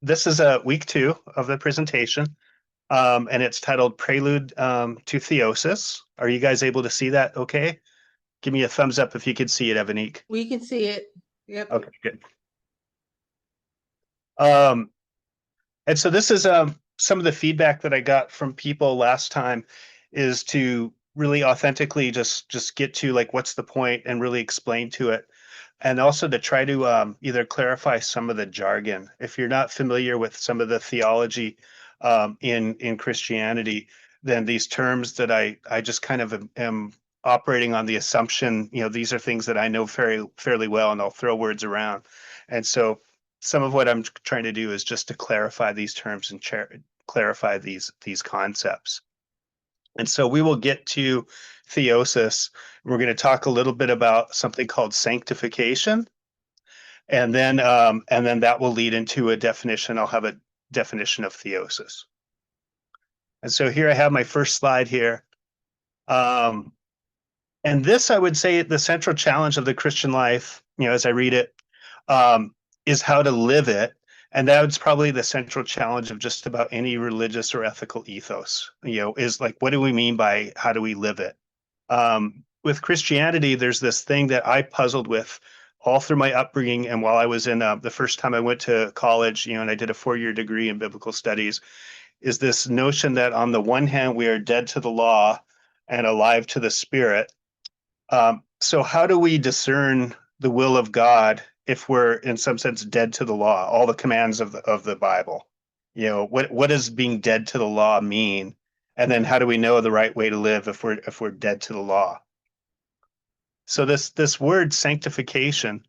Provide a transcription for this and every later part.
This is week 2 of the presentation, and it's titled Prelude to Theosis. Are you guys able to see that okay? Give me a thumbs up if you can see it, Evanique. We can see it. Yep. Okay, good. And so this is some of the feedback that I got from people last time is to really authentically just get to like what's the point and really explain to it. And also to try to either clarify some of the jargon. If you're not familiar with some of the theology in Christianity, then these terms that I just kind of am operating on the assumption, these are things that I know fairly well, and I'll throw words around. And so some of what I'm trying to do is just to clarify these terms and clarify these concepts. And so we will get to theosis. We're going to talk a little bit about something called sanctification, and then that will lead into a definition. I'll have a definition of theosis. And so here I have my first slide here. And this, I would say, the central challenge of the Christian life, as I read it, is how to live it. And that's probably the central challenge of just about any religious or ethical ethos, is like, what do we mean by how do we live it? With Christianity, there's this thing that I puzzled with all through my upbringing. And while I was in the first time I went to college, and I did a 4-year degree in biblical studies, is this notion that on the one hand, we are dead to the law and alive to the spirit. So how do we discern the will of God if we're in some sense dead to the law, all the commands of the Bible? What does being dead to the law mean? And then how do we know the right way to live if we're dead to the law? So this word sanctification,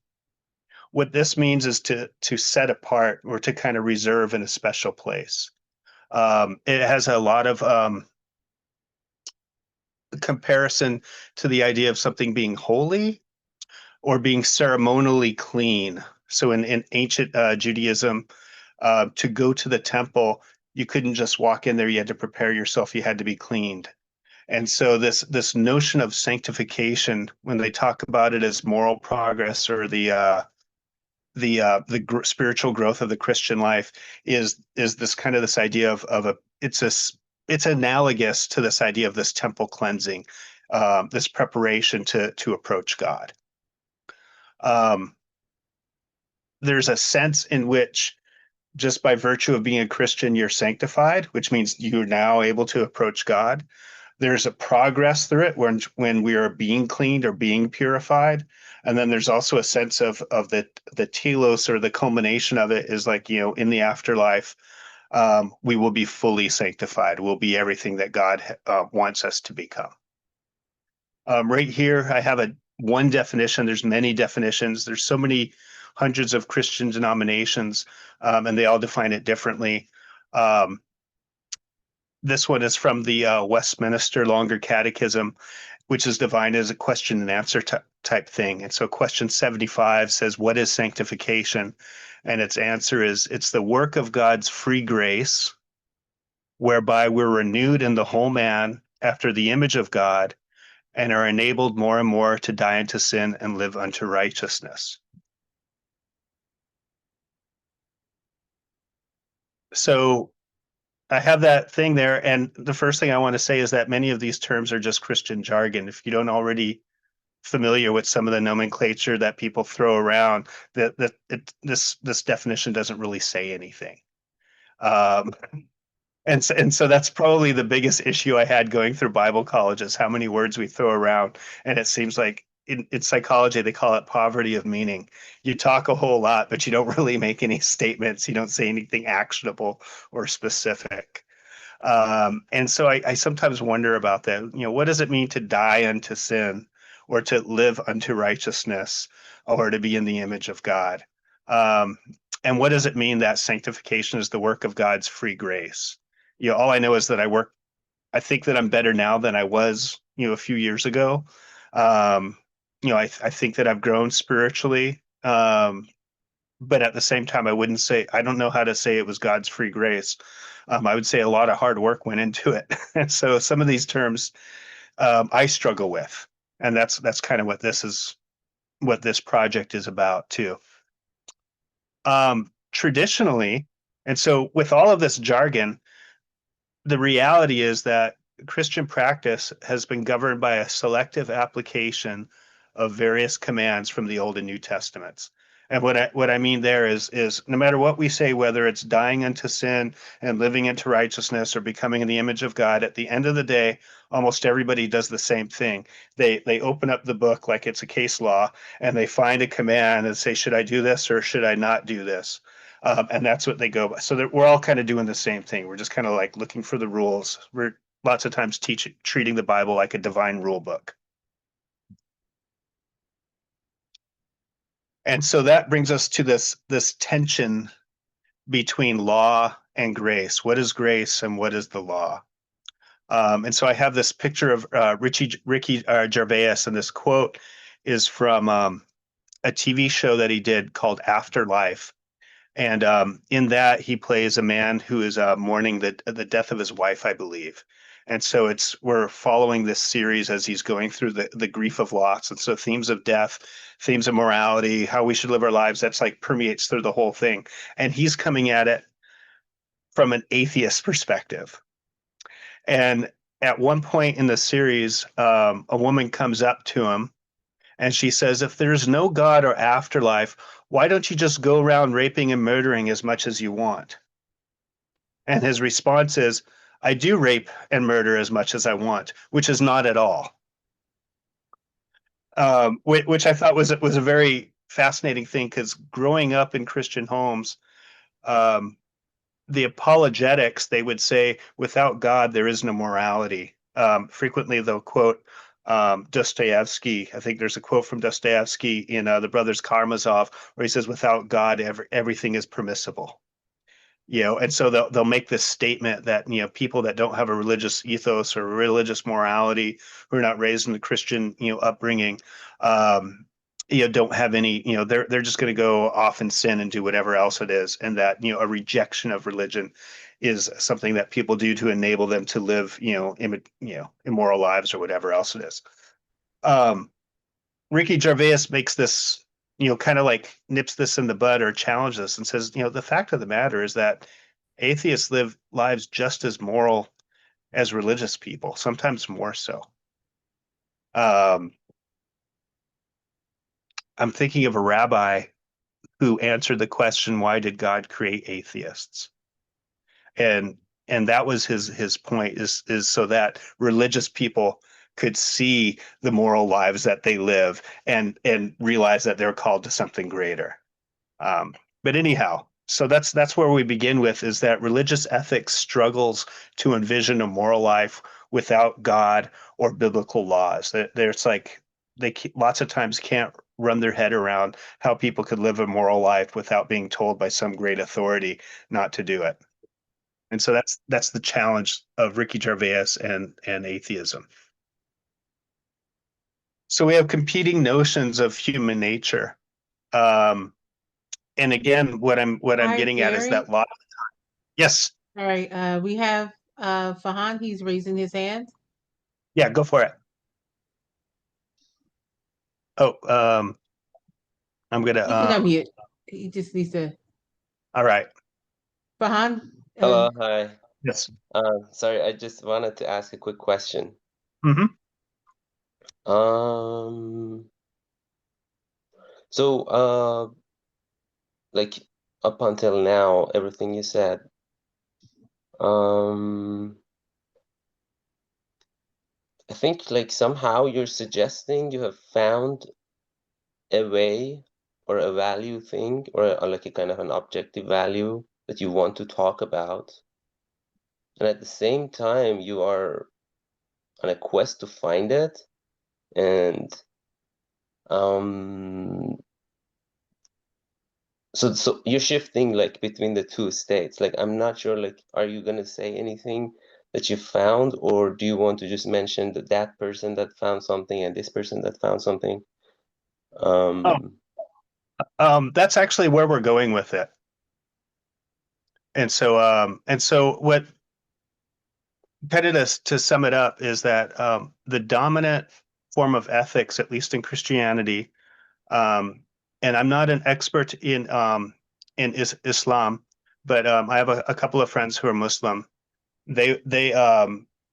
what this means is to set apart or to kind of reserve in a special place. It has a lot of comparison to the idea of something being holy or being ceremonially clean. So in ancient Judaism, to go to the temple, you couldn't just walk in there. You had to prepare yourself. You had to be cleaned. And so this notion of sanctification, when they talk about it as moral progress or the spiritual growth of the Christian life, is this kind of this idea of it's analogous to this idea of this temple cleansing, this preparation to approach God. There's a sense in which just by virtue of being a Christian, you're sanctified, which means you're now able to approach God. There's a progress through it when we are being cleaned or being purified. And then there's also a sense of the telos, or the culmination of it is like, in the afterlife, we will be fully sanctified. We'll be everything that God wants us to become. Right here, I have one definition. There's many definitions. There's so many hundreds of Christian denominations, and they all define it differently. This one is from the Westminster Longer Catechism, which is defined as a question and answer type thing. And so question 75 says, what is sanctification? And its answer is, it's the work of God's free grace, whereby we're renewed in the whole man after the image of God, and are enabled more and more to die unto sin and live unto righteousness. So I have that thing there, and the first thing I want to say is that many of these terms are just Christian jargon. If you don't already familiar with some of the nomenclature that people throw around, this definition doesn't really say anything. And so that's probably the biggest issue I had going through Bible college, is how many words we throw around. And it seems like in psychology, they call it poverty of meaning. You talk a whole lot, but you don't really make any statements. You don't say anything actionable or specific. And so I sometimes wonder about that. What does it mean to die unto sin, or to live unto righteousness, or to be in the image of God? And what does it mean that sanctification is the work of God's free grace? All I know is that I think that I'm better now than I was, a few years ago. I think that I've grown spiritually. But at the same time, I don't know how to say it was God's free grace. I would say a lot of hard work went into it. And so some of these terms I struggle with. And that's kind of what this project is about too. traditionally, and so with all of this jargon, the reality is that Christian practice has been governed by a selective application of various commands from the Old and New Testaments. And what I mean there is no matter what we say, whether it's dying unto sin and living into righteousness or becoming in the image of God, at the end of the day, almost everybody does the same thing. They open up the book like it's a case law and they find a command and say, should I do this or should I not do this? And that's what they go by. So we're all kind of doing the same thing. We're just kind of like looking for the rules. We're lots of times treating the Bible like a divine rule book. And so that brings us to this tension between law and grace. What is grace and what is the law? And so I have this picture of Ricky Gervais, and this quote is from a TV show that he did called Afterlife. And in that, he plays a man who is mourning the death of his wife, I believe. And so we're following this series as he's going through the grief of loss. And so themes of death, themes of morality, how we should live our lives, that's like permeates through the whole thing. And he's coming at it from an atheist perspective. And at one point in the series, a woman comes up to him and she says, if there's no God or afterlife, why don't you just go around raping and murdering as much as you want? And his response is, I do rape and murder as much as I want, which is not at all. Which I thought was a very fascinating thing, because growing up in Christian homes, the apologetics, they would say, without God, there is no morality. Frequently, they'll quote Dostoevsky. I think there's a quote from Dostoevsky in The Brothers Karamazov where he says, without God, everything is permissible. And so they'll make this statement that, people that don't have a religious ethos or religious morality, who are not raised in the Christian, upbringing, don't have any, they're just going to go off and sin and do whatever else it is. And that, a rejection of religion is something that people do to enable them to live, immoral lives or whatever else it is. Ricky Gervais makes this, kind of like nips this in the bud or challenges this and says, the fact of the matter is that atheists live lives just as moral as religious people, sometimes more so. I'm thinking of a rabbi who answered the question, why did God create atheists? And that was his point, is so that religious people could see the moral lives that they live and realize that they're called to something greater. But anyhow, so that's where we begin with, is that religious ethics struggles to envision a moral life without God or biblical laws. There's like lots of times can't run their head around how people could live a moral life without being told by some great authority not to do it. And so that's the challenge of Ricky Gervais and atheism. So we have competing notions of human nature. And again, what I'm Hi, getting at is Gary. that lot. Yes. All right. We have Fahan. He's raising his hand. Yeah, go for it. Oh, I'm gonna He can unmute. He just needs to. all right. Fahan. Hello, hi. Yes. Sorry, I just wanted to ask a quick question. Mm-hmm. So, like up until now, everything you said, I think like somehow you're suggesting you have found a way or a value thing or like a kind of an objective value that you want to talk about. And at the same time, you are on a quest to find it. And so you're shifting like between the two states. Like I'm not sure, like, are you gonna say anything that you found, or do you want to just mention that person that found something and this person that found something? That's actually where we're going with it. And so what kind of to sum it up is that the dominant form of ethics, at least in Christianity, and I'm not an expert in Islam, but I have a couple of friends who are Muslim. They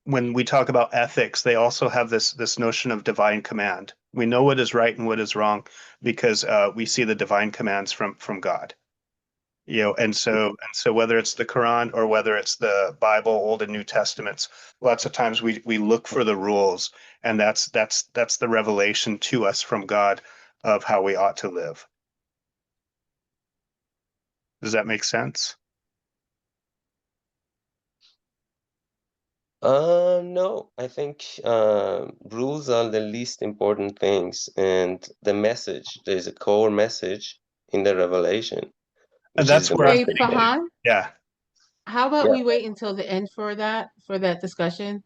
when we talk about ethics, they also have this notion of divine command. We know what is right and what is wrong because we see the divine commands from God. And so whether it's the Quran or whether it's the Bible, Old and New Testaments, lots of times we look for the rules, and that's the revelation to us from God of how we ought to live. Does that make sense? No, I think rules are the least important things, and the message, there's a core message in the revelation, And which is that's the where I'm Hey, message getting of, to. Fahan, Yeah. how about yeah, we wait until the end for that discussion?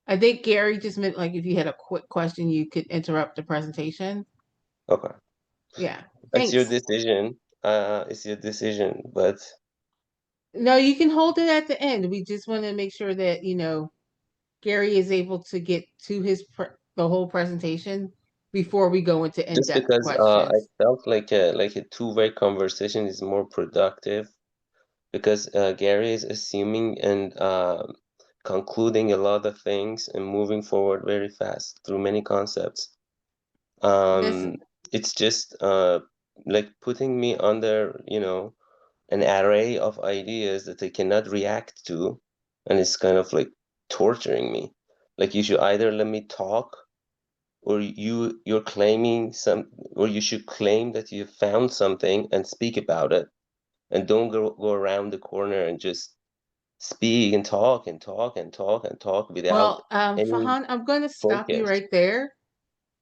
I think Gary just meant like if you had a quick question, you could interrupt the presentation. okay. Yeah, It's your thanks. decision. It's your decision, but No, you can hold it at the end. We just want to make sure that, Gary is able to get to the whole presentation before we go into just in-depth because I questions. felt like a two-way conversation is more productive, because Gary is assuming and concluding a lot of things and moving forward very fast through many concepts. That's It's just like putting me under, an array of ideas that I cannot react to, and it's kind of like torturing me. Like, you should either let me talk, or you're claiming or you should claim that you found something and speak about it, and don't go around the corner and just speak and talk and talk and talk and talk without well, any Fahan, I'm going to stop you focus. right there.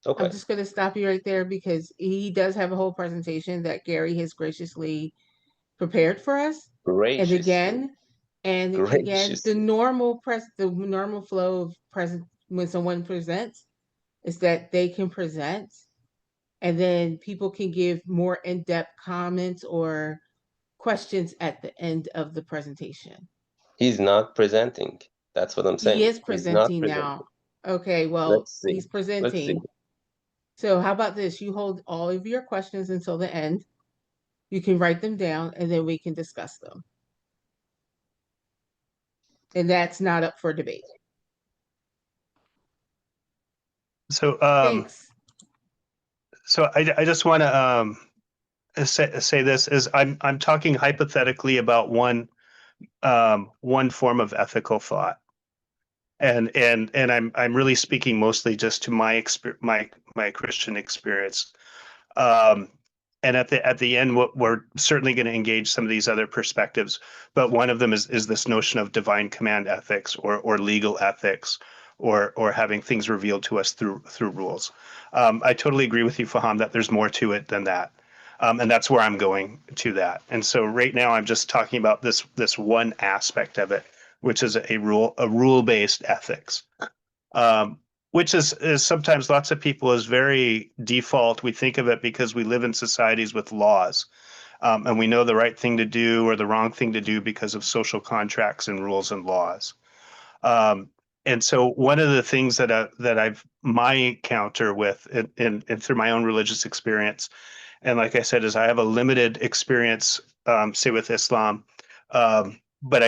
I'm Okay, just going to stop you right there because he does have a whole presentation that Gary has graciously prepared for us. And graciously, again, and again, graciously. the normal flow of present when someone presents is that they can present and then people can give more in-depth comments or questions at the end of the presentation. He's not presenting. That's what I'm He saying. is He's not presenting presenting. now. Okay, well, Let's see. he's Let's see. presenting. So how about this? You hold all of your questions until the end. You can write them down and then we can discuss them. And that's not up for debate. So Thanks. I just want to say this is I'm talking hypothetically about one form of ethical thought, and I'm really speaking mostly just to my Christian experience. Um, and at the end, we're certainly going to engage some of these other perspectives, but one of them is this notion of divine command ethics or legal ethics, or having things revealed to us through rules. I totally agree with you, Faham, that there's more to it than that. And that's where I'm going to that. And so right now I'm just talking about this one aspect of it, which is a rule-based ethics. Which is sometimes lots of people is very default. We think of it because we live in societies with laws, and we know the right thing to do or the wrong thing to do because of social contracts and rules and laws. Um, and so one of the things that I've my encounter with in through my own religious experience, and like I said, is I have a limited experience, say with Islam, but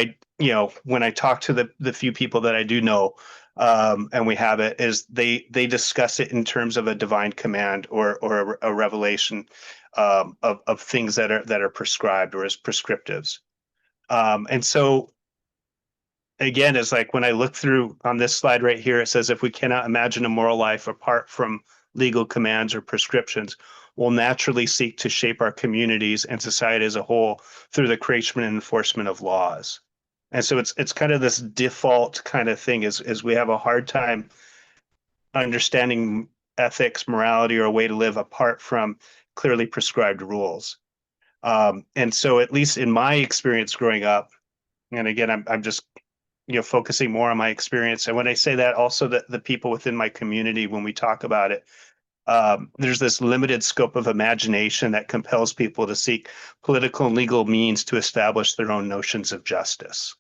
when I talk to the few people that I do know, and we have it, is they discuss it in terms of a divine command or a revelation, of things that are prescribed or as prescriptives. And so again, it's like when I look through on this slide right here, it says if we cannot imagine a moral life apart from legal commands or prescriptions, we'll naturally seek to shape our communities and society as a whole through the creation and enforcement of laws. And so it's kind of this default kind of thing is we have a hard time understanding ethics, morality, or a way to live apart from clearly prescribed rules. And so at least in my experience growing up, and again, I'm just focusing more on my experience. And when I say that, also the people within my community, when we talk about it, there's this limited scope of imagination that compels people to seek political and legal means to establish their own notions of justice.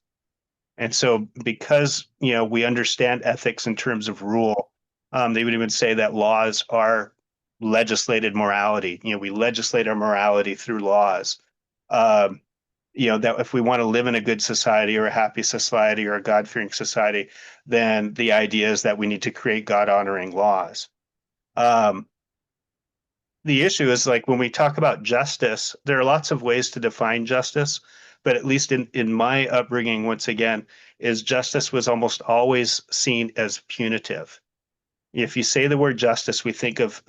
And so because, we understand ethics in terms of rule, they would even say that laws are legislated morality. We legislate our morality through laws. Um, that if we want to live in a good society or a happy society or a God-fearing society, then the idea is that we need to create God-honoring laws. The issue is like when we talk about justice, there are lots of ways to define justice, but at least in my upbringing, once again, is justice was almost always seen as punitive. If you say the word justice, we think of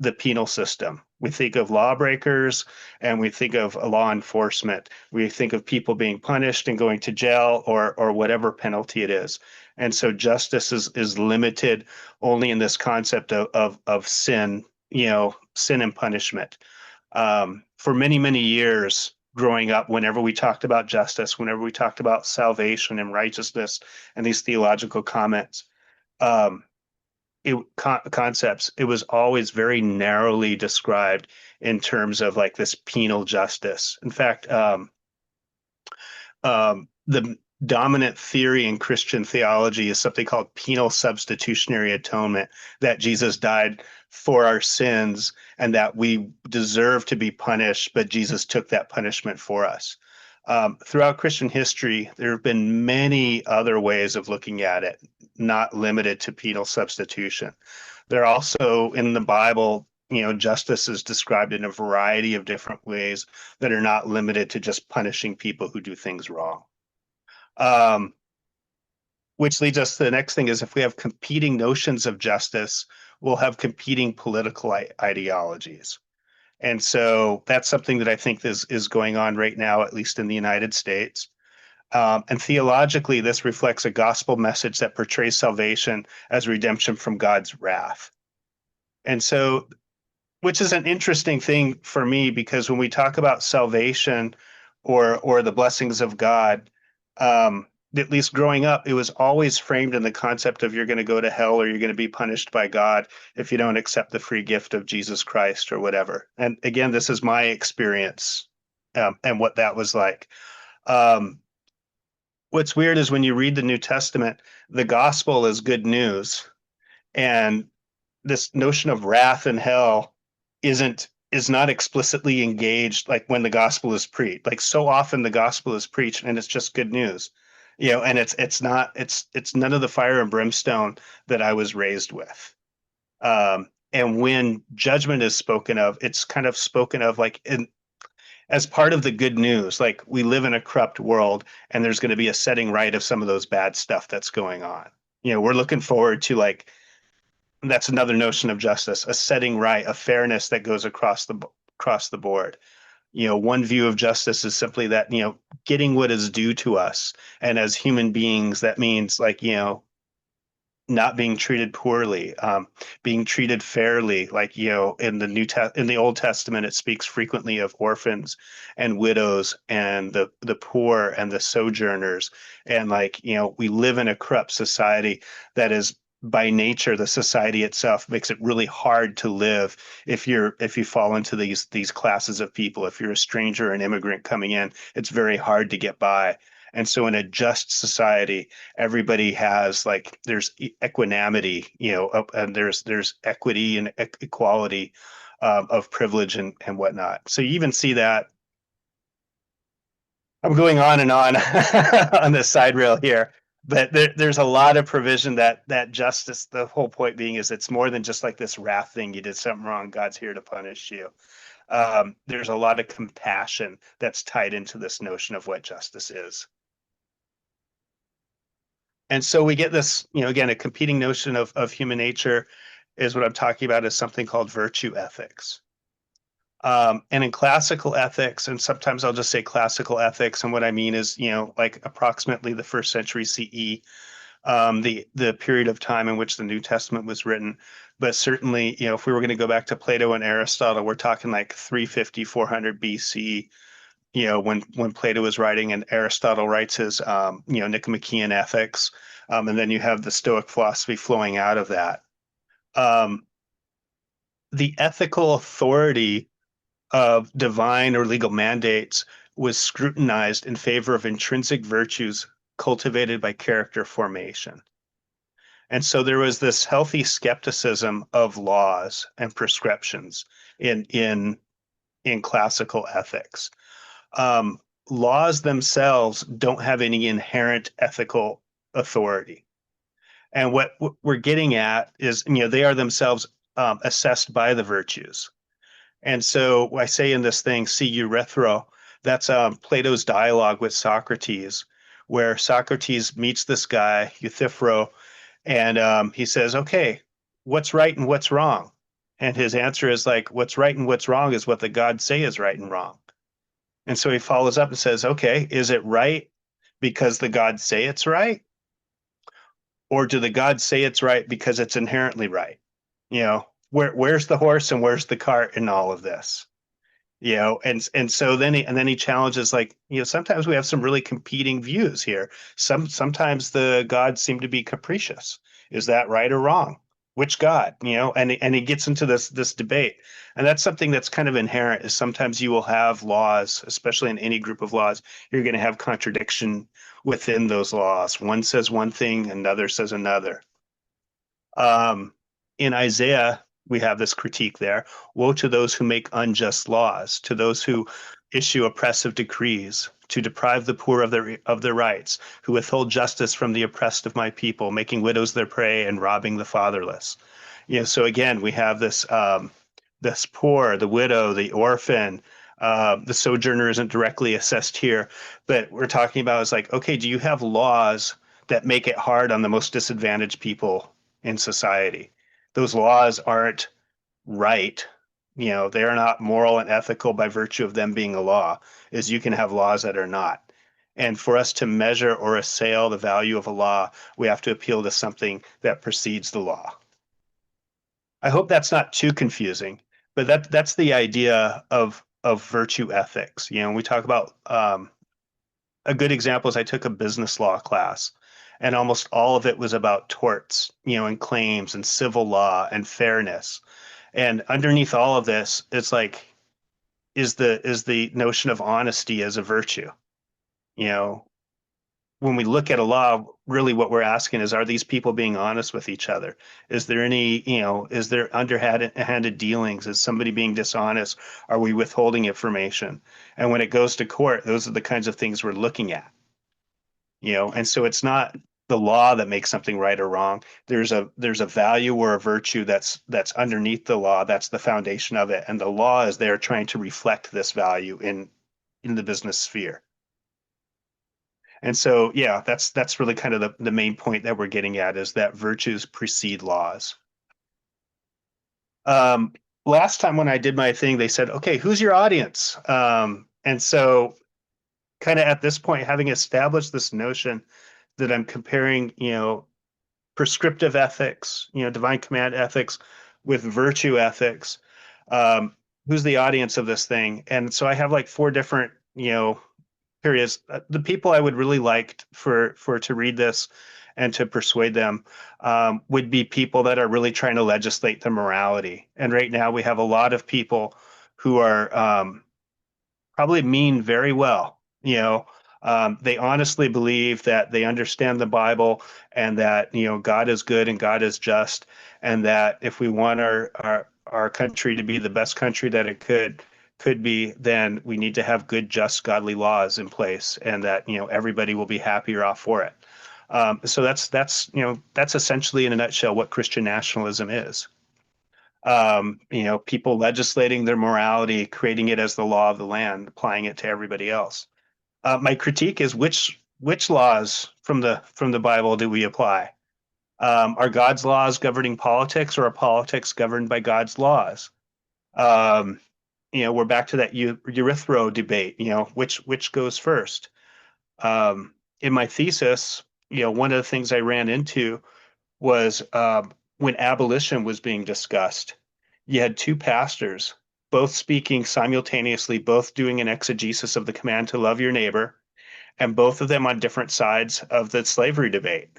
the penal system. We think of lawbreakers and we think of law enforcement. We think of people being punished and going to jail or whatever penalty it is. And so justice is limited only in this concept of sin, sin and punishment. For many, many years growing up, whenever we talked about justice, whenever we talked about salvation and righteousness and these theological comments, um, concepts, it was always very narrowly described in terms of like this penal justice. In fact, the dominant theory in Christian theology is something called penal substitutionary atonement, that Jesus died for our sins and that we deserve to be punished, but Jesus took that punishment for us. Throughout Christian history, there have been many other ways of looking at it, not limited to penal substitution. There are also in the Bible, justice is described in a variety of different ways that are not limited to just punishing people who do things wrong. Which leads us to the next thing is if we have competing notions of justice, we'll have competing political ideologies. And so that's something that I think is going on right now, at least in the United States. And theologically, this reflects a gospel message that portrays salvation as redemption from God's wrath. And so, which is an interesting thing for me, because when we talk about salvation or the blessings of God, at least growing up, it was always framed in the concept of you're going to go to hell or you're going to be punished by God if you don't accept the free gift of Jesus Christ or whatever. And again, this is my experience and what that was like. What's weird is when you read the New Testament, the gospel is good news. And this notion of wrath and hell is not explicitly engaged like when the gospel is preached. Like so often the gospel is preached and it's just good news. And it's none of the fire and brimstone that I was raised with. And when judgment is spoken of, it's kind of spoken of like as part of the good news. Like we live in a corrupt world and there's going to be a setting right of some of those bad stuff that's going on. We're looking forward to like, that's another notion of justice, a setting right, a fairness that goes across the board. One view of justice is simply that, getting what is due to us. And as human beings, that means like, not being treated poorly, being treated fairly. Like, in the Old Testament, it speaks frequently of orphans and widows and the poor and the sojourners. And like, we live in a corrupt society that is by nature, the society itself makes it really hard to live if you fall into these classes of people. If you're a stranger, an immigrant coming in, it's very hard to get by. And so in a just society, everybody has like there's equanimity, and there's equity and equality of privilege and whatnot. So you even see that. I'm going on and on on this side rail here, but there's a lot of provision that justice. The whole point being is it's more than just like this wrath thing. You did something wrong, God's here to punish you. There's a lot of compassion that's tied into this notion of what justice is. And so we get this, again, a competing notion of human nature is what I'm talking about is something called virtue ethics. And in classical ethics, and sometimes I'll just say classical ethics, and what I mean is, like approximately the 1st century CE, the period of time in which the New Testament was written. But certainly, if we were going to go back to Plato and Aristotle, we're talking like 350, 400 BC, when Plato was writing and Aristotle writes his, Nicomachean Ethics. And then you have the Stoic philosophy flowing out of that. The ethical authority of divine or legal mandates was scrutinized in favor of intrinsic virtues cultivated by character formation. And so there was this healthy skepticism of laws and prescriptions in classical ethics. laws themselves don't have any inherent ethical authority. And what we're getting at is, they are themselves assessed by the virtues. And so I say in this thing, see Erythro, that's Plato's dialogue with Socrates, where Socrates meets this guy, Euthyphro, and he says, okay, what's right and what's wrong? And his answer is like, what's right and what's wrong is what the gods say is right and wrong. And so he follows up and says, okay, is it right because the gods say it's right? Or do the gods say it's right because it's inherently right? Where's the horse and where's the cart in all of this? And so then he challenges, like, sometimes we have some really competing views here. Sometimes the gods seem to be capricious. Is that right or wrong? Which god? And he gets into this debate. And that's something that's kind of inherent, is sometimes you will have laws, especially in any group of laws, you're going to have contradiction within those laws. One says one thing, another says another. In Isaiah, we have this critique there. Woe to those who make unjust laws, to those who issue oppressive decrees, to deprive the poor of their rights, who withhold justice from the oppressed of my people, making widows their prey and robbing the fatherless. So again, we have this poor, the widow, the orphan. The sojourner isn't directly assessed here, but we're talking about is like, okay, do you have laws that make it hard on the most disadvantaged people in society? Those laws aren't right. They are not moral and ethical by virtue of them being a law, is you can have laws that are not. And for us to measure or assail the value of a law, we have to appeal to something that precedes the law. I hope that's not too confusing, but that's the idea of virtue ethics. We talk about a good example is I took a business law class, and almost all of it was about torts, and claims and civil law and fairness. And underneath all of this, it's like, is the notion of honesty as a virtue? When we look at a law, really what we're asking is, are these people being honest with each other? Is there is there underhanded dealings? Is somebody being dishonest? Are we withholding information? And when it goes to court, those are the kinds of things we're looking at. And so it's not the law that makes something right or wrong. There's a value or a virtue that's underneath the law. That's the foundation of it. And the law is there trying to reflect this value in the business sphere. And so, yeah, that's really kind of the main point that we're getting at, is that virtues precede laws. Last time when I did my thing, they said, okay, who's your audience? And so kind of at this point, having established this notion that I'm comparing, prescriptive ethics, divine command ethics with virtue ethics, who's the audience of this thing? And so I have like 4 different, periods. The people I would really like for to read this and to persuade them would be people that are really trying to legislate the morality. And right now we have a lot of people who are probably mean very well. They honestly believe that they understand the Bible, and that God is good and God is just, and that if we want our country to be the best country that it could be, then we need to have good, just, godly laws in place, and that everybody will be happier off for it. So that's essentially in a nutshell what Christian nationalism is. People legislating their morality, creating it as the law of the land, applying it to everybody else. My critique is which laws from the Bible do we apply? Are God's laws governing politics, or are politics governed by God's laws? We're back to that Erythro debate. Which goes first? In my thesis, one of the things I ran into was when abolition was being discussed, you had 2 pastors, both speaking simultaneously, both doing an exegesis of the command to love your neighbor, and both of them on different sides of the slavery debate.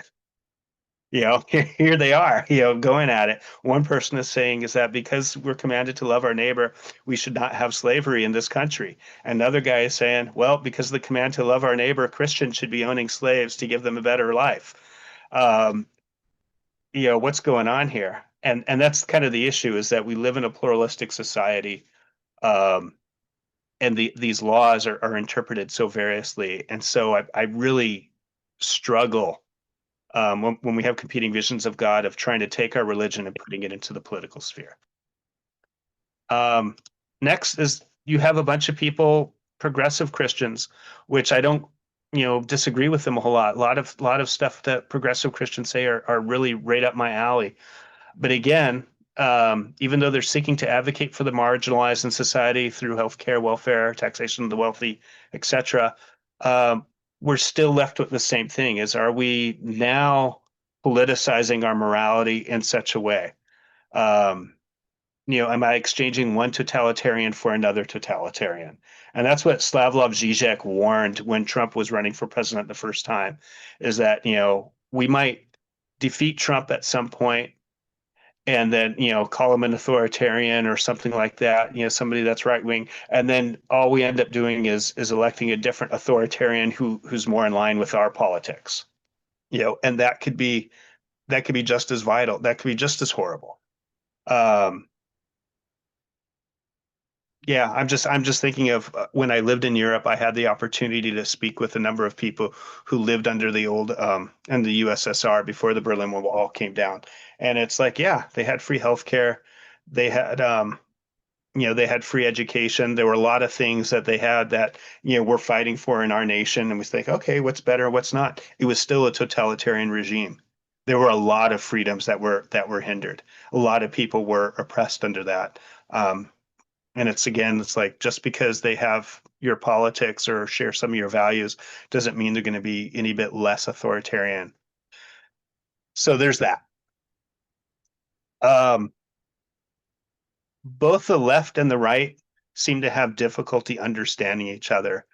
Here they are, going at it. One person is saying is that because we're commanded to love our neighbor, we should not have slavery in this country. Another guy is saying, well, because of the command to love our neighbor, Christians should be owning slaves to give them a better life. What's going on here? And that's kind of the issue, is that we live in a pluralistic society. these laws are interpreted so variously. And so I really struggle when we have competing visions of God, of trying to take our religion and putting it into the political sphere. Next is you have a bunch of people, progressive Christians, which I don't, disagree with them a whole lot. A lot of stuff that progressive Christians say are really right up my alley. But again, even though they're seeking to advocate for the marginalized in society through healthcare, welfare, taxation of the wealthy, etc., we're still left with the same thing: is are we now politicizing our morality in such a way? Am I exchanging one totalitarian for another totalitarian? And that's what Slavoj Žižek warned when Trump was running for president the first time, is that, we might defeat Trump at some point and then, call him an authoritarian or something like that, somebody that's right wing. And then all we end up doing is electing a different authoritarian who's more in line with our politics, and that could be just as vital. That could be just as horrible. Yeah, I'm just thinking of when I lived in Europe, I had the opportunity to speak with a number of people who lived under the old in the USSR before the Berlin Wall came down. And it's like, yeah, they had free healthcare. They had they had free education. There were a lot of things that they had that, we're fighting for in our nation. And we think, okay, what's better, what's not? It was still a totalitarian regime. There were a lot of freedoms that were hindered. A lot of people were oppressed under that. And it's like, just because they have your politics or share some of your values doesn't mean they're going to be any bit less authoritarian. So there's that. Both the left and the right seem to have difficulty understanding each other,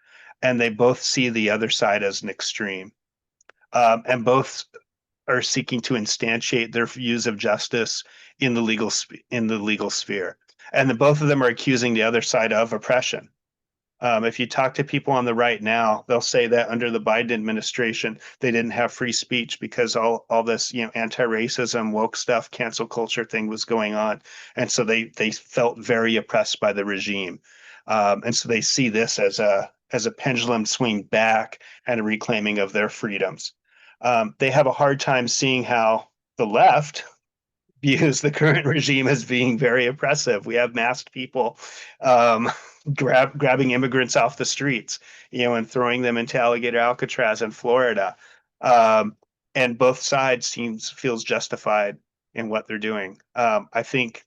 and they both see the other side as an extreme. And both are seeking to instantiate their views of justice in the legal sphere. And both of them are accusing the other side of oppression. If you talk to people on the right now, they'll say that under the Biden administration, they didn't have free speech because all this, anti-racism, woke stuff, cancel culture thing was going on. And so they felt very oppressed by the regime. And so they see this as a pendulum swing back and a reclaiming of their freedoms. They have a hard time seeing how the left views the current regime as being very oppressive. We have masked people grabbing immigrants off the streets, and throwing them into Alligator Alcatraz in Florida. And both sides feels justified in what they're doing. I think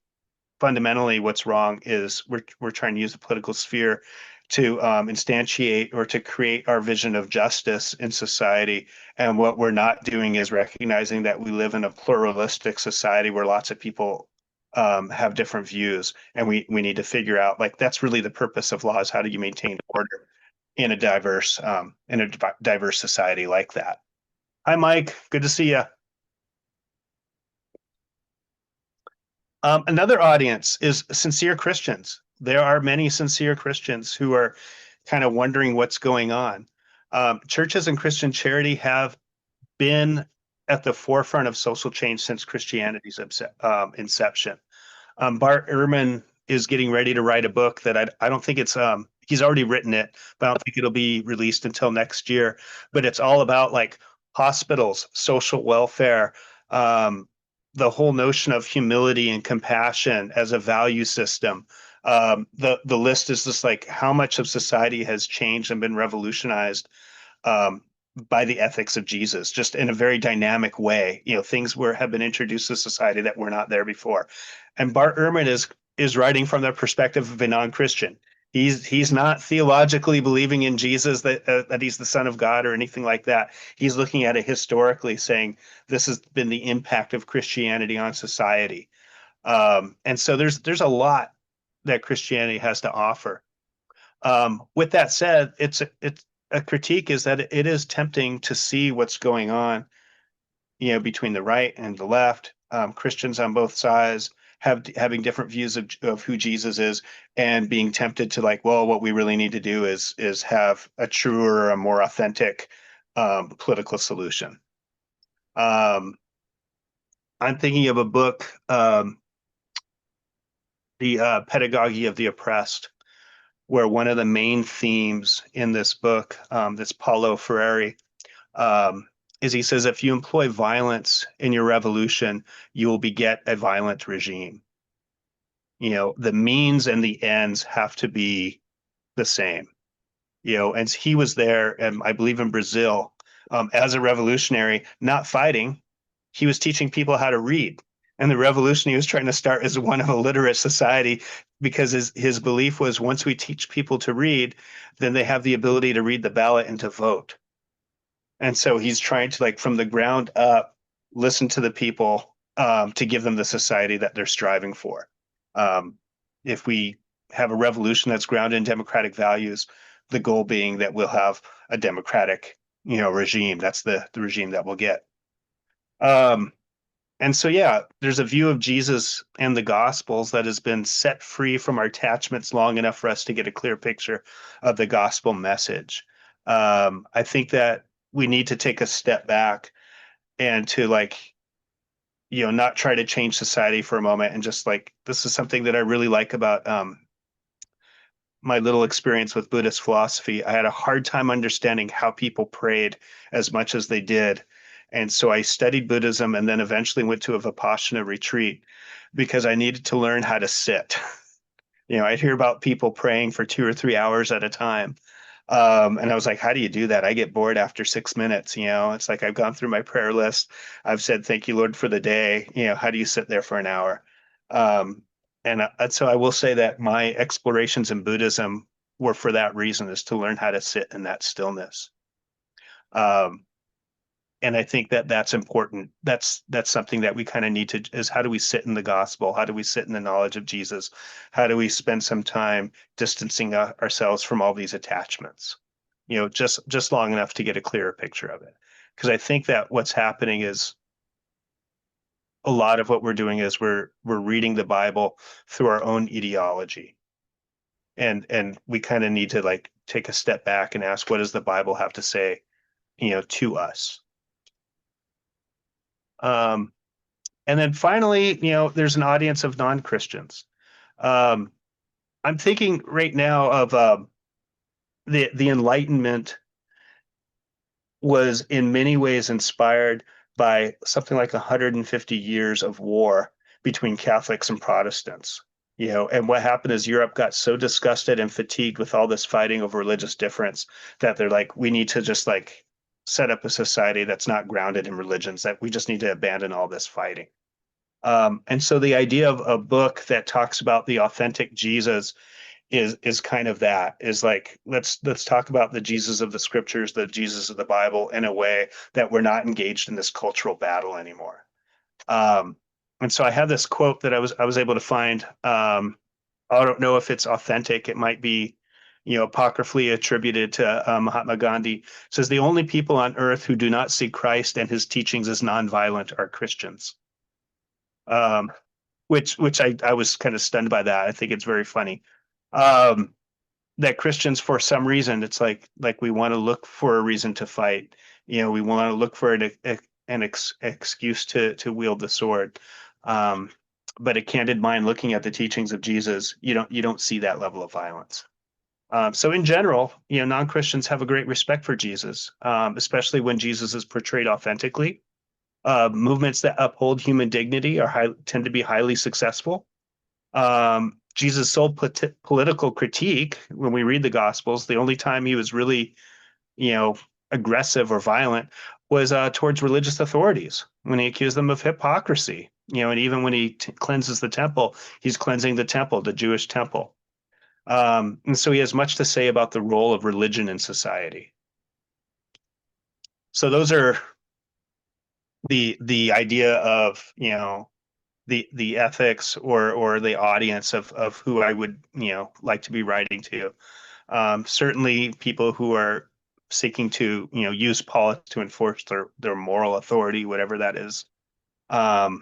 fundamentally what's wrong is we're trying to use the political sphere to instantiate or to create our vision of justice in society. And what we're not doing is recognizing that we live in a pluralistic society where lots of people have different views. And we need to figure out, like, that's really the purpose of laws. How do you maintain order in a diverse society like that? Hi, Mike. Good to see you. Another audience is sincere Christians. There are many sincere Christians who are kind of wondering what's going on. Churches and Christian charity have been at the forefront of social change since Christianity's inception. Bart Ehrman is getting ready to write a book that I don't think it's he's already written it, but I don't think it'll be released until next year. But it's all about, like, hospitals, social welfare, the whole notion of humility and compassion as a value system. The list is just like how much of society has changed and been revolutionized by the ethics of Jesus, just in a very dynamic way. Things have been introduced to society that were not there before. And Bart Ehrman is writing from the perspective of a non-Christian. He's not theologically believing in Jesus, that he's the Son of God or anything like that. He's looking at it historically, saying this has been the impact of Christianity on society. And so there's a lot that Christianity has to offer. With that said, it's a critique is that it is tempting to see what's going on, between the right and the left, Christians on both sides having different views of who Jesus is, and being tempted to, like, well, what we really need to do is have a truer, a more authentic political solution. I'm thinking of a book, The Pedagogy of the Oppressed, where one of the main themes in this book, this Paulo Freire, is he says, if you employ violence in your revolution, you will beget a violent regime. The means and the ends have to be the same. And he was there, and I believe in Brazil, as a revolutionary, not fighting. He was teaching people how to read. And the revolution he was trying to start is one of a literate society, because his belief was, once we teach people to read, then they have the ability to read the ballot and to vote. And so he's trying to, like, from the ground up, listen to the people, to give them the society that they're striving for. If we have a revolution that's grounded in democratic values, the goal being that we'll have a democratic, regime. That's the regime that we'll get. And so, yeah, there's a view of Jesus and the Gospels that has been set free from our attachments long enough for us to get a clear picture of the gospel message. I think that we need to take a step back and to, like, not try to change society for a moment, and just, like, this is something that I really like about my little experience with Buddhist philosophy. I had a hard time understanding how people prayed as much as they did. And so I studied Buddhism and then eventually went to a Vipassana retreat because I needed to learn how to sit. I'd hear about people praying for 2 or 3 hours at a time. And I was like, how do you do that? I get bored after 6 minutes. It's like, I've gone through my prayer list. I've said, thank you, Lord, for the day. How do you sit there for an hour? And so I will say that my explorations in Buddhism were for that reason, is to learn how to sit in that stillness. And I think that that's important. That's something that we kind of need to, is how do we sit in the gospel? How do we sit in the knowledge of Jesus? How do we spend some time distancing ourselves from all these attachments? Just long enough to get a clearer picture of it. Because I think that what's happening is, a lot of what we're doing is we're reading the Bible through our own ideology. And we kind of need to, like, take a step back and ask, what does the Bible have to say, to us? And then finally, there's an audience of non-Christians. I'm thinking right now of the Enlightenment was in many ways inspired by something like 150 years of war between Catholics and Protestants. And what happened is Europe got so disgusted and fatigued with all this fighting over religious difference that they're like, we need to just, like, set up a society that's not grounded in religions, that we just need to abandon all this fighting. And so the idea of a book that talks about the authentic Jesus is kind of that, is like, let's talk about the Jesus of the scriptures, the Jesus of the Bible, in a way that we're not engaged in this cultural battle anymore. And so I have this quote that I was able to find. I don't know if it's authentic. It might be, apocryphally attributed to Mahatma Gandhi. It says, the only people on earth who do not see Christ and his teachings as nonviolent are Christians. Which I was kind of stunned by that. I think it's very funny. That Christians, for some reason, it's like we want to look for a reason to fight. We want to look for an excuse to wield the sword. But a candid mind looking at the teachings of Jesus, you don't see that level of violence. So in general, non-Christians have a great respect for Jesus, especially when Jesus is portrayed authentically. Movements that uphold human dignity tend to be highly successful. Jesus' sole political critique, when we read the Gospels, the only time he was really, aggressive or violent was towards religious authorities, when he accused them of hypocrisy. And even when he cleanses the temple, he's cleansing the temple, the Jewish temple. And so he has much to say about the role of religion in society. So those are the idea of, the ethics or the audience of who I would, like to be writing to. Certainly people who are seeking to, use politics to enforce their moral authority, whatever that is. And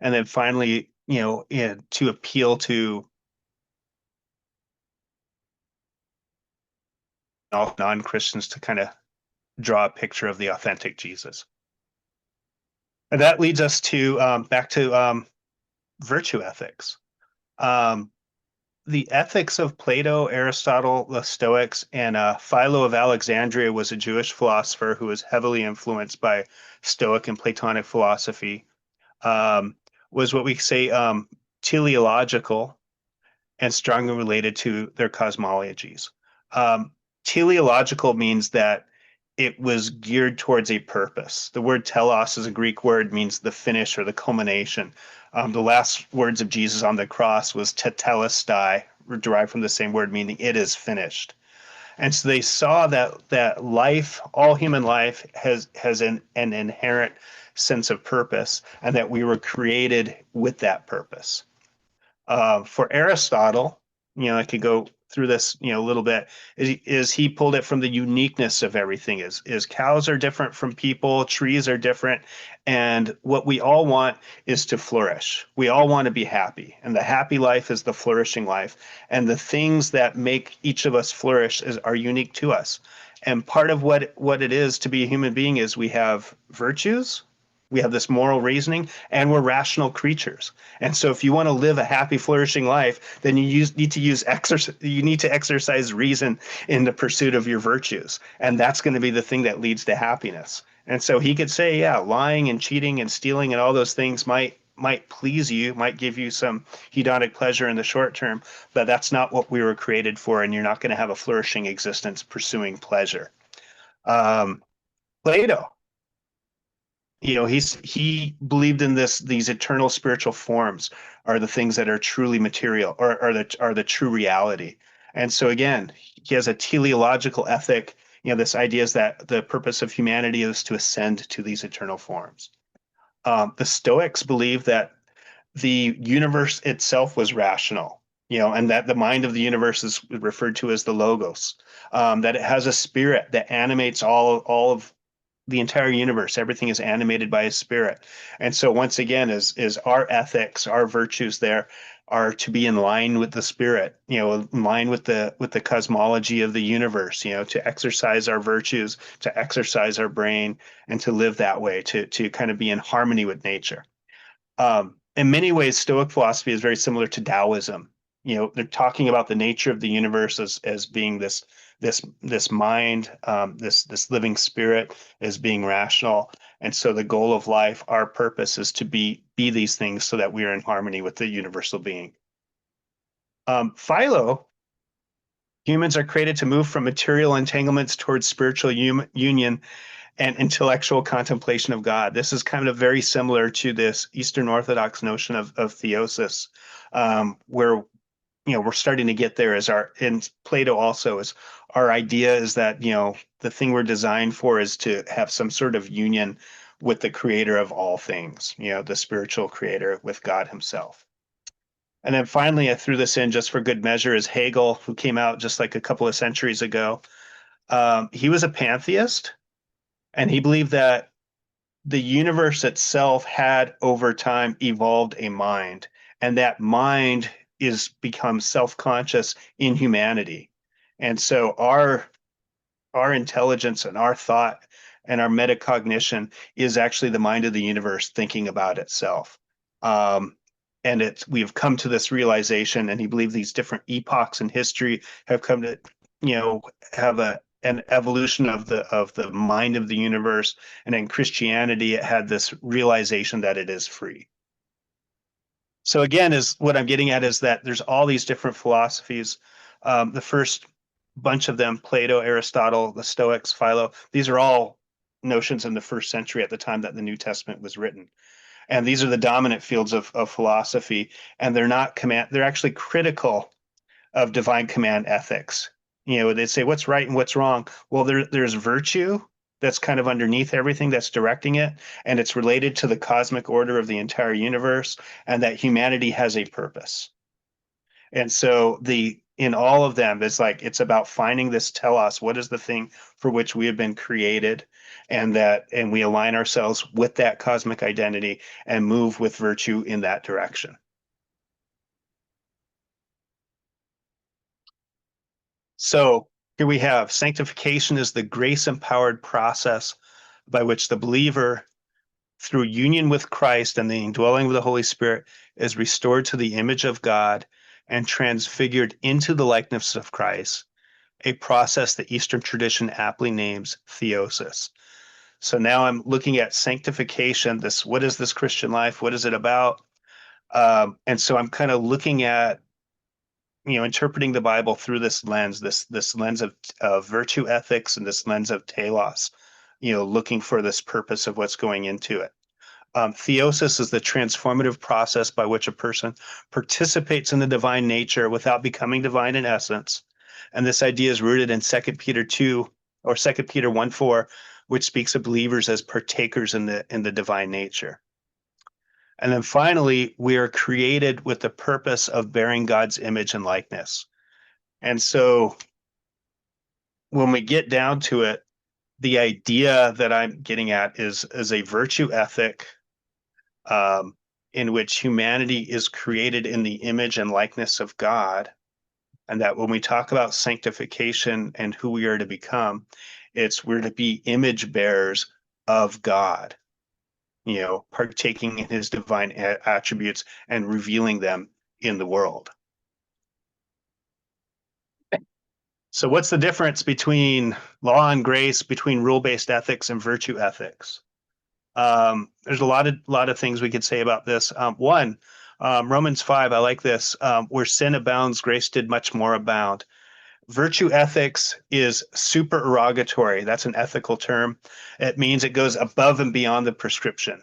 then finally, to appeal to all non-Christians to kind of draw a picture of the authentic Jesus. And that leads us to back to virtue ethics. The the ethics of Plato, Aristotle, the Stoics, and Philo of Alexandria was a Jewish philosopher who was heavily influenced by Stoic and Platonic philosophy, was what we say teleological and strongly related to their cosmologies. Teleological means that it was geared towards a purpose. The word telos is a Greek word, means the finish or the culmination. The last words of Jesus on the cross was tetelestai, derived from the same word, meaning it is finished. And so they saw that life, all human life, has an inherent sense of purpose, and that we were created with that purpose. For Aristotle, I could go through this, a little bit, is he pulled it from the uniqueness of everything. Is cows are different from people, trees are different, and what we all want is to flourish. We all want to be happy, and the happy life is the flourishing life. And the things that make each of us flourish are unique to us. And part of what it is to be a human being is we have virtues, we have this moral reasoning, and we're rational creatures. And so if you want to live a happy, flourishing life, then you need to exercise reason in the pursuit of your virtues. And that's going to be the thing that leads to happiness. And so he could say, yeah, lying and cheating and stealing and all those things might please you, might give you some hedonic pleasure in the short term, but that's not what we were created for, and you're not going to have a flourishing existence pursuing pleasure. Plato, he believed in these eternal spiritual forms are the things that are truly material, or are the true reality. And so again, he has a teleological ethic. This idea is that the purpose of humanity is to ascend to these eternal forms. The Stoics believe that the universe itself was rational, and that the mind of the universe is referred to as the logos, that it has a spirit that animates all of the entire universe. Everything is animated by a spirit. And so once again, is our ethics, our virtues there are to be in line with the spirit, in line with the cosmology of the universe, to exercise our virtues, to exercise our brain, and to live that way, to kind of be in harmony with nature. In many ways, Stoic philosophy is very similar to Taoism. They're talking about the nature of the universe as being this mind, this living spirit, as being rational. And so the goal of life, our purpose, is to be these things so that we are in harmony with the universal being. Philo, humans are created to move from material entanglements towards spiritual union and intellectual contemplation of God. This is kind of very similar to this Eastern Orthodox notion of theosis, where we're starting to get there. In Plato also, is our idea is that the thing we're designed for is to have some sort of union with the creator of all things, the spiritual creator, with God himself. And then finally, I threw this in just for good measure, is Hegel, who came out just like a couple of centuries ago. He was a pantheist, and he believed that the universe itself had over time evolved a mind, and that mind is become self-conscious in humanity. And so our intelligence and our thought and our metacognition is actually the mind of the universe thinking about itself. And we've come to this realization, and he believed these different epochs in history have come to, have an evolution of the mind of the universe. And in Christianity, it had this realization that it is free. So again, is what I'm getting at is that there's all these different philosophies. The first bunch of them, Plato, Aristotle, the Stoics, Philo, these are all notions in the first century at the time that the New Testament was written. And these are the dominant fields of philosophy, and they're actually critical of divine command ethics. They say what's right and what's wrong. Well, there's virtue that's kind of underneath everything that's directing it, and it's related to the cosmic order of the entire universe, and that humanity has a purpose. And so in all of them, it's about finding this telos, what is the thing for which we have been created, and we align ourselves with that cosmic identity and move with virtue in that direction. So here we have sanctification is the grace-empowered process by which the believer, through union with Christ and the indwelling of the Holy Spirit, is restored to the image of God and transfigured into the likeness of Christ, a process that Eastern tradition aptly names theosis. So now I'm looking at sanctification. What is this Christian life? What is it about? And so I'm kind of looking at, interpreting the Bible through this lens, this lens of virtue ethics and this lens of telos, looking for this purpose of what's going into it. Theosis is the transformative process by which a person participates in the divine nature without becoming divine in essence. And this idea is rooted in 2 Peter 2 or 2 Peter 1:4, which speaks of believers as partakers in the divine nature. And then finally, we are created with the purpose of bearing God's image and likeness. And so when we get down to it, the idea that I'm getting at is a virtue ethic, in which humanity is created in the image and likeness of God. And that when we talk about sanctification and who we are to become, we're to be image bearers of God, partaking in his divine attributes and revealing them in the world. So what's the difference between law and grace, between rule-based ethics and virtue ethics? There's a lot of things we could say about this. One, Romans 5, I like this. Where sin abounds, grace did much more abound. Virtue ethics is supererogatory. That's an ethical term. It means it goes above and beyond the prescription.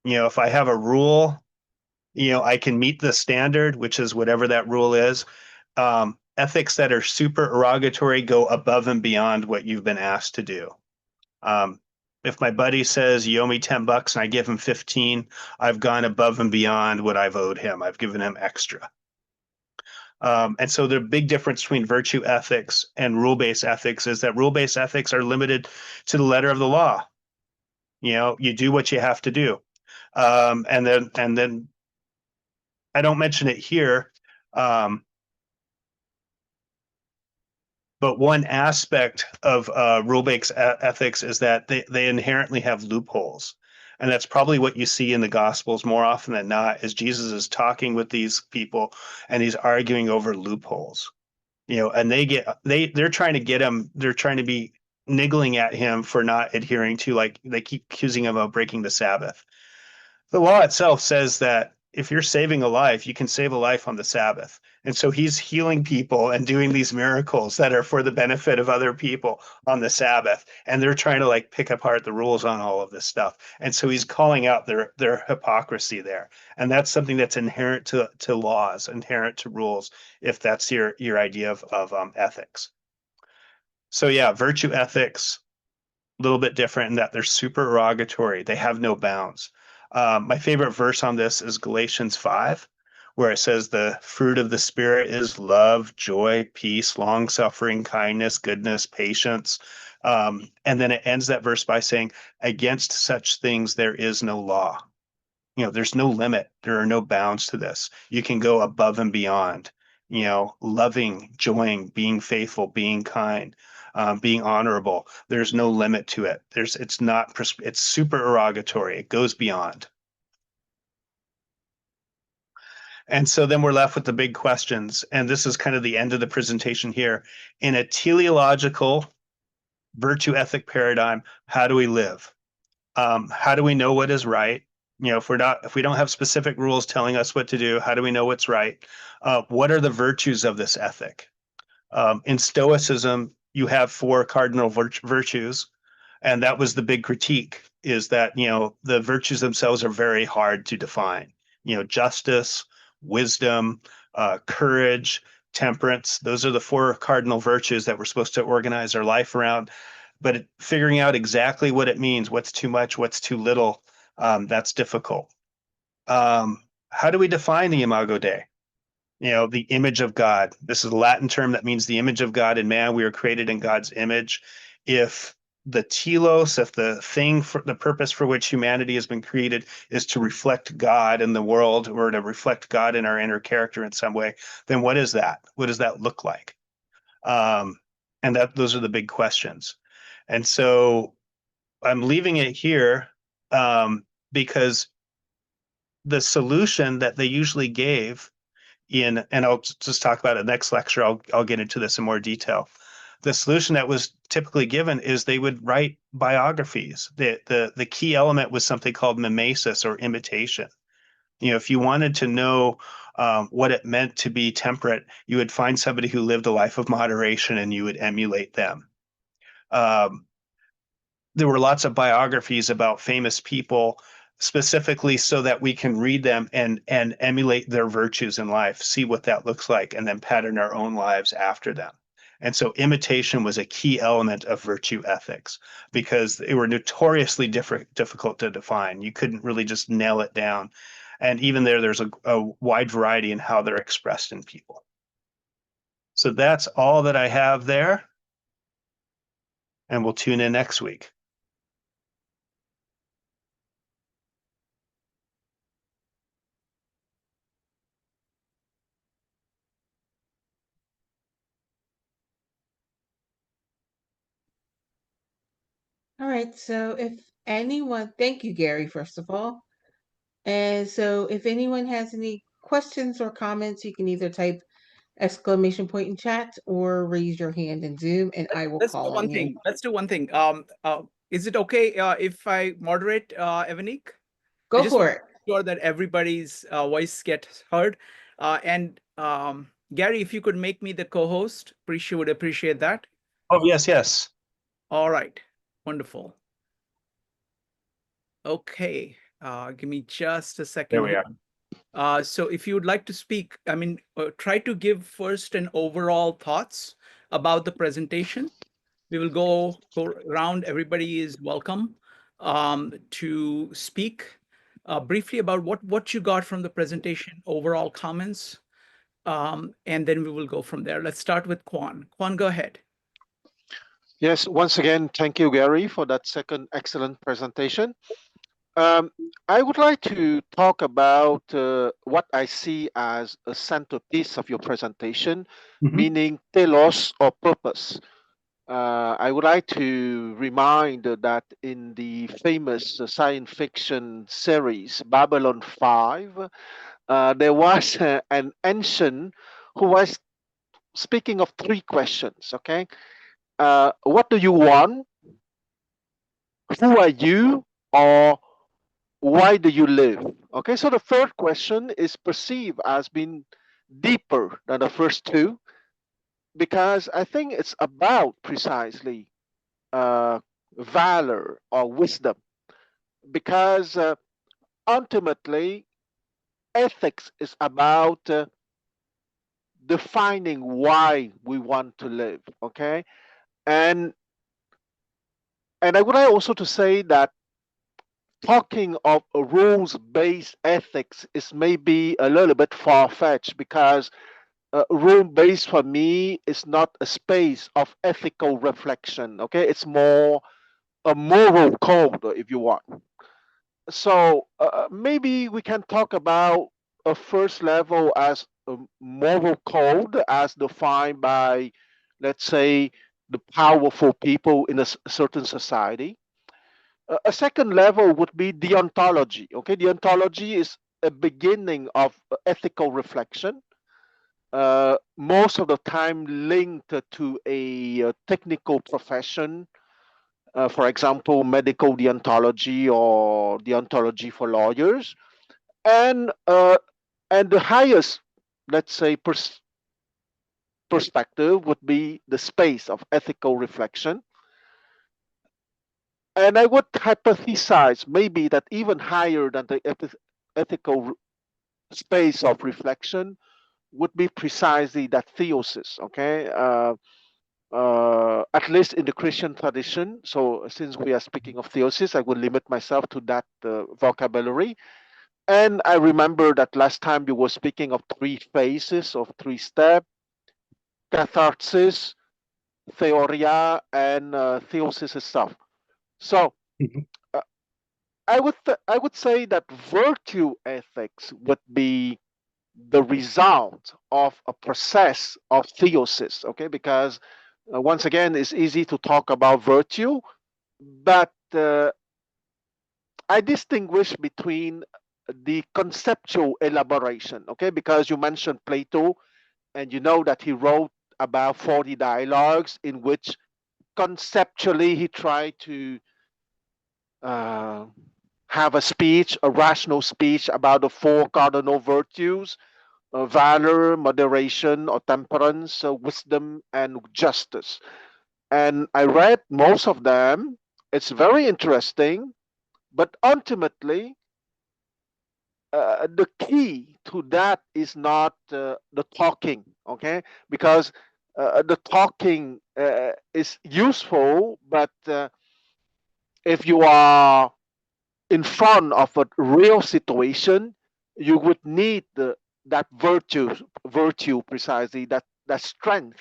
If I have a rule, I can meet the standard, which is whatever that rule is. Ethics that are supererogatory go above and beyond what you've been asked to do. If my buddy says, you owe me $10 and I give him 15, I've gone above and beyond what I've owed him. I've given him extra. And so the big difference between virtue ethics and rule-based ethics is that rule-based ethics are limited to the letter of the law. You do what you have to do. And then I don't mention it here, but one aspect of rule-based ethics is that they inherently have loopholes. And that's probably what you see in the Gospels more often than not, is Jesus is talking with these people and he's arguing over loopholes. And they're trying to get him, they're trying to be niggling at him for not adhering to, like, they keep accusing him of breaking the Sabbath. The law itself says that if you're saving a life, you can save a life on the Sabbath. And so he's healing people and doing these miracles that are for the benefit of other people on the Sabbath. And they're trying to pick apart the rules on all of this stuff. And so he's calling out their hypocrisy there. And that's something that's inherent to laws, inherent to rules, if that's your idea of ethics. So yeah, virtue ethics, a little bit different in that they're supererogatory. They have no bounds. My favorite verse on this is Galatians 5, where it says the fruit of the Spirit is love, joy, peace, long-suffering, kindness, goodness, patience. And then it ends that verse by saying, against such things there is no law. There's no limit. There are no bounds to this. You can go above and beyond, loving, joying, being faithful, being kind, being honorable. There's no limit to it. It's supererogatory. It goes beyond. And so then we're left with the big questions. And this is kind of the end of the presentation here. In a teleological virtue ethic paradigm, how do we live? How do we know what is right? If we don't have specific rules telling us what to do, how do we know what's right? What are the virtues of this ethic? In Stoicism, you have 4 cardinal virtues, and that was the big critique, is that the virtues themselves are very hard to define. Justice, wisdom, courage, temperance. Those are the 4 cardinal virtues that we're supposed to organize our life around. But figuring out exactly what it means, what's too much, what's too little, that's difficult. How do we define the Imago Dei? The image of God. This is a Latin term that means the image of God in man. We are created in God's image. If the telos, if the thing, for the purpose for which humanity has been created is to reflect God in the world, or to reflect God in our inner character in some way, then what is that? What does that look like? And those are the big questions. And so I'm leaving it here because the solution that they usually gave in, and I'll just talk about it next lecture. I'll get into this in more detail. The solution that was typically given is they would write biographies. The key element was something called mimesis, or imitation. If you wanted to know what it meant to be temperate, you would find somebody who lived a life of moderation and you would emulate them. There were lots of biographies about famous people, specifically so that we can read them and emulate their virtues in life, see what that looks like, and then pattern our own lives after them. And so imitation was a key element of virtue ethics, because they were notoriously difficult to define. You couldn't really just nail it down. And even there's a wide variety in how they're expressed in people. So that's all that I have there. And we'll tune in next week. All right, so if anyone, thank you, Gary, first of all. And so if anyone has any questions or comments, you can either type exclamation point in chat or raise your hand in Zoom, and I will Let's do call one on you. thing. Let's do one thing. Is it okay if I moderate, Evanik? Go for it. Sure that everybody's voice gets heard. And Gary, if you could make me the co-host, would appreciate that. Oh, yes. All right. Wonderful. Okay. Give me just a second. There we are. So if you would like to speak, I mean, try to give first an overall thoughts about the presentation. We will go around. Everybody is welcome to speak briefly about what you got from the presentation, overall comments, and then we will go from there. Let's start with Kwan. Kwan, go ahead. Yes, once again, thank you, Gary, for that second excellent presentation. I would like to talk about what I see as a centerpiece of your presentation, meaning telos, or purpose. I would like to remind that in the famous science fiction series Babylon 5, there was an ancient who was speaking of three questions, okay? What do you want? Who are you? Or why do you live? Okay, so the third question is perceived as being deeper than the first two, because I think it's about precisely valor or wisdom, because ultimately ethics is about defining why we want to live. Okay, and I would like also to say that talking of a rules-based ethics is maybe a little bit far-fetched, because rule-based for me is not a space of ethical reflection. Okay, it's more a moral code, if you want. So maybe we can talk about a first level as a moral code as defined by, let's say, the powerful people in a certain society. A second level would be deontology. Okay, deontology is a beginning of ethical reflection, most of the time linked to a technical profession, for example, medical deontology or deontology for lawyers, and the highest, let's say, perspective would be the space of ethical reflection. And I would hypothesize maybe that even higher than the ethical space of reflection would be precisely that theosis. Okay, at least in the Christian tradition. So since we are speaking of theosis, I will limit myself to that vocabulary. And I remember that last time you were speaking of three phases of three steps: catharsis, theoria, and theosis itself. So I would say that virtue ethics would be the result of a process of theosis. Okay, because once again, it's easy to talk about virtue, but I distinguish between the conceptual elaboration, okay? Because you mentioned Plato, and you know that he wrote about 40 dialogues in which conceptually he tried to have a speech, a rational speech about the four cardinal virtues: valor, moderation or temperance, wisdom, and justice. And I read most of them. It's very interesting, but ultimately, the key to that is not the talking, okay? Because the talking is useful, but if you are in front of a real situation, you would need that virtue precisely, that strength.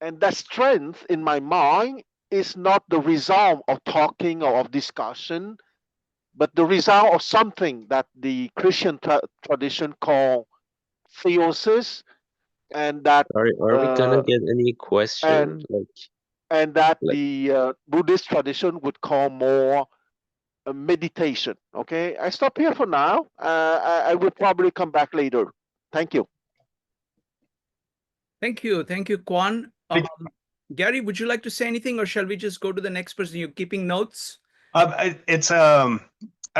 And that strength, in my mind, is not the result of talking or of discussion, but the result of something that the Christian tradition call theosis, and that Are we gonna get any question? and and that Like the Buddhist tradition would call more meditation. Okay, I stop here for now. I will probably come back later. Thank you. Thank you, Kwan. Gary, would you like to say anything, or shall we just go to the next person? You're keeping notes? I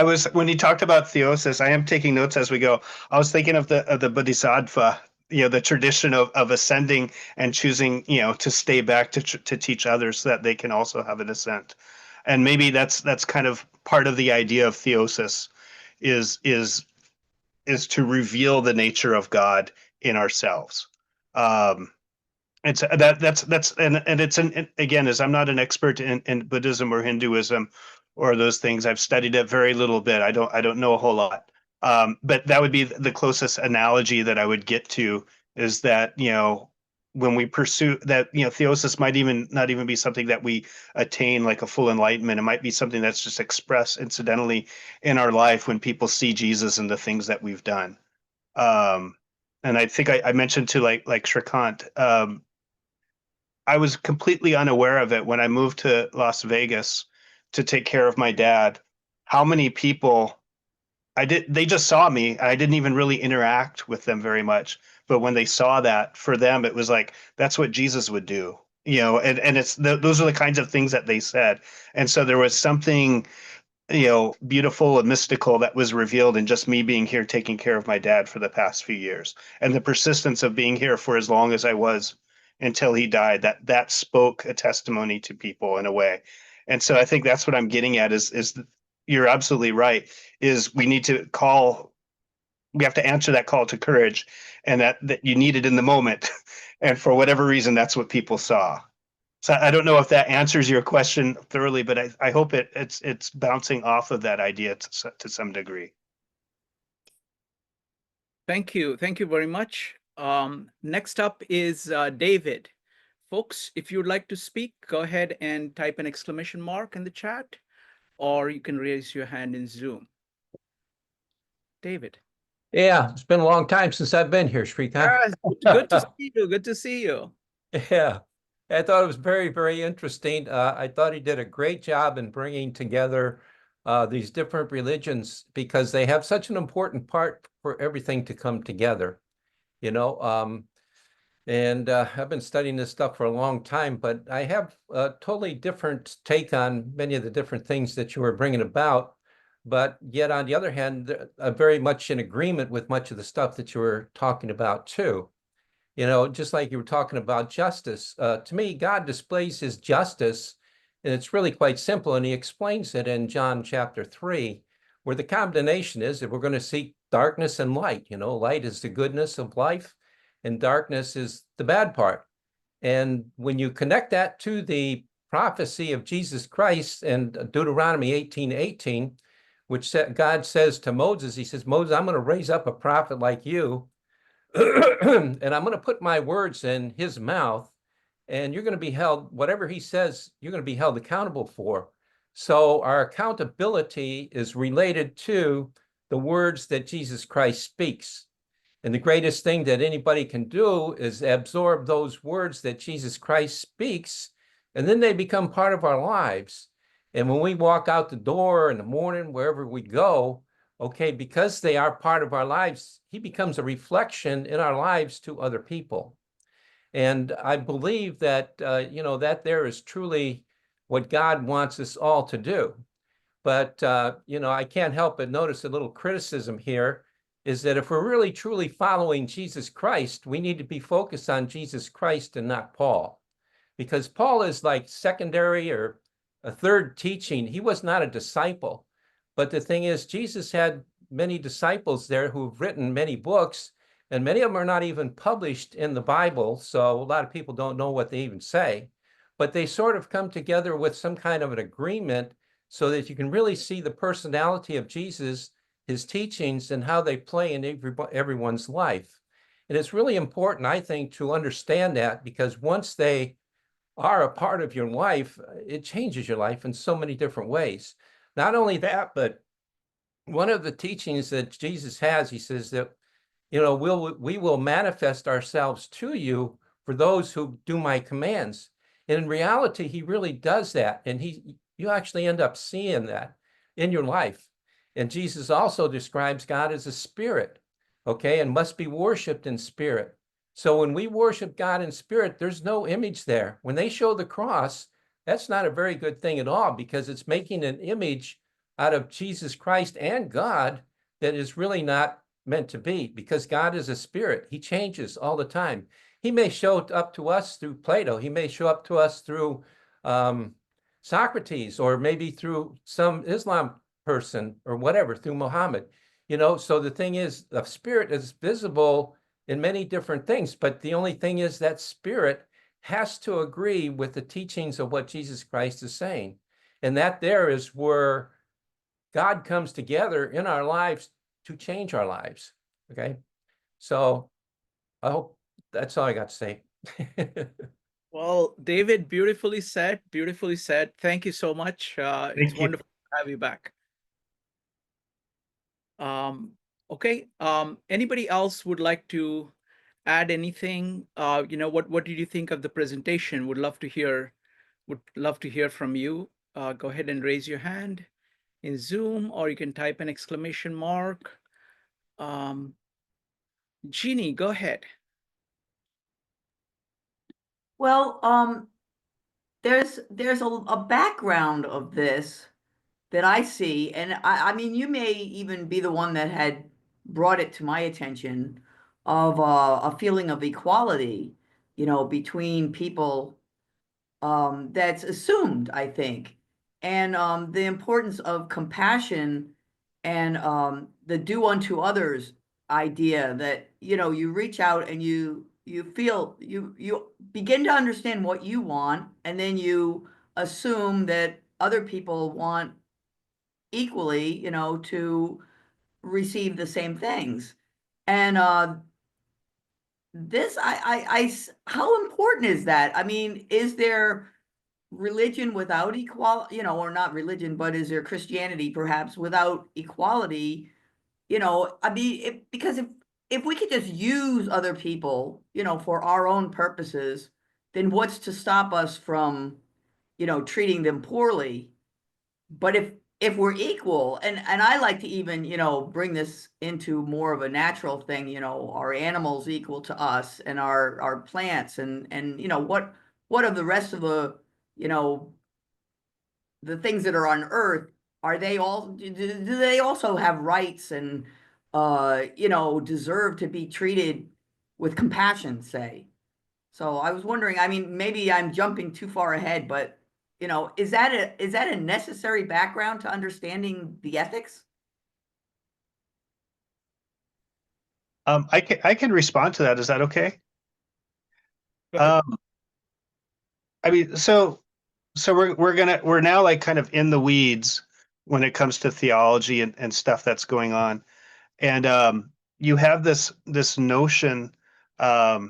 was, when you talked about theosis, I am taking notes as we go. I was thinking of the Bodhisattva, the tradition of ascending and choosing, to stay back to teach others so that they can also have an ascent. And maybe that's kind of part of the idea of theosis, is to reveal the nature of God in ourselves. It's and it's again, as I'm not an expert in Buddhism or Hinduism or those things, I've studied it very little bit. I don't know a whole lot. But that would be the closest analogy that I would get to, is that, when we pursue that, theosis might not even be something that we attain like a full enlightenment. It might be something that's just expressed incidentally in our life when people see Jesus and the things that we've done. And I think I mentioned to like Shrikant, I was completely unaware of it when I moved to Las Vegas to take care of my dad. How many people they just saw me, and I didn't even really interact with them very much. But when they saw that, for them, it was like, that's what Jesus would do, and it's those are the kinds of things that they said. And so there was something, beautiful and mystical that was revealed in just me being here taking care of my dad for the past few years, and the persistence of being here for as long as I was until he died. That spoke a testimony to people in a way. And so I think that's what I'm getting at, is you're absolutely right, is we have to answer that call to courage, and that you need it in the moment. And for whatever reason, that's what people saw. So I don't know if that answers your question thoroughly, but I hope it's bouncing off of that idea to some degree. Thank you very much. Next up is David. Folks, if you'd like to speak, go ahead and type an exclamation mark in the chat, or you can raise your hand in Zoom. David. Yeah, it's been a long time since I've been here, Shrikant. Good to see you. Good to see you. Yeah, I thought it was very, very interesting. I thought he did a great job in bringing together these different religions, because they have such an important part for everything to come together, and I've been studying this stuff for a long time, but I have a totally different take on many of the different things that you were bringing about. But yet, on the other hand, I'm very much in agreement with much of the stuff that you were talking about too. Just like you were talking about justice. To me, God displays his justice, and it's really quite simple. And he explains it in John chapter 3, where the combination is that we're going to seek darkness and light. Light is the goodness of life, and darkness is the bad part. And when you connect that to the prophecy of Jesus Christ and Deuteronomy 18:18, which God says to Moses, he says, Moses, I'm going to raise up a prophet like you, and I'm going to put my words in his mouth, and you're going to be held, whatever he says, you're going to be held accountable for. So our accountability is related to the words that Jesus Christ speaks. And the greatest thing that anybody can do is absorb those words that Jesus Christ speaks, and then they become part of our lives. And when we walk out the door in the morning, wherever we go, okay, because they are part of our lives, he becomes a reflection in our lives to other people. And I believe that, that there is truly what God wants us all to do. But, I can't help but notice a little criticism here is that if we're really truly following Jesus Christ, we need to be focused on Jesus Christ and not Paul. Because Paul is like secondary or a third teaching. He was not a disciple. But the thing is, Jesus had many disciples there who've written many books, and many of them are not even published in the Bible. So a lot of people don't know what they even say. But they sort of come together with some kind of an agreement so that you can really see the personality of Jesus, his teachings, and how they play in everyone's life. And it's really important, I think, to understand that, because once they are a part of your life, it changes your life in so many different ways. Not only that, but one of the teachings that Jesus has, he says that, we will manifest ourselves to you for those who do my commands. And in reality, he really does that. And you actually end up seeing that in your life. And Jesus also describes God as a spirit, okay, and must be worshiped in spirit. So when we worship God in spirit, there's no image there. When they show the cross, that's not a very good thing at all, because it's making an image out of Jesus Christ and God that is really not meant to be, because God is a spirit. He changes all the time. He may show up to us through Plato. He may show up to us through Socrates, or maybe through some Islam person or whatever, through Muhammad. So the thing is, the spirit is visible in many different things, but the only thing is that spirit has to agree with the teachings of what Jesus Christ is saying. And that there is where God comes together in our lives to change our lives. Okay. So I hope that's all I got to say. Well, David, beautifully said. Beautifully said. Thank you so much. It's you. wonderful to have you back. Okay. Anybody else would like to add anything? What did you think of the presentation? Would love to hear from you. Go ahead and raise your hand in Zoom, or you can type an exclamation mark. Jeannie, go ahead. Well, there's a background of this that I see, and I mean, you may even be the one that had brought it to my attention, of a feeling of equality, between people, that's assumed, I think, and the importance of compassion and the do unto others idea, that you reach out and you feel, you begin to understand what you want, and then you assume that other people want equally, to receive the same things. And this, how important is that? I mean, is there religion without equality, or not religion, but is there Christianity perhaps without equality? I mean, because if we could just use other people, for our own purposes, then what's to stop us from, treating them poorly? But if we're equal, and I like to even, bring this into more of a natural thing, are animals equal to us, and our plants, and what of the rest of the things that are on Earth, are they all, do they also have rights, and deserve to be treated with compassion, say? So I was wondering, I mean, maybe I'm jumping too far ahead, but is that a necessary background to understanding the ethics? I can respond to that. Is that okay? I mean, so we're now like kind of in the weeds when it comes to theology and stuff that's going on. And you have this notion. I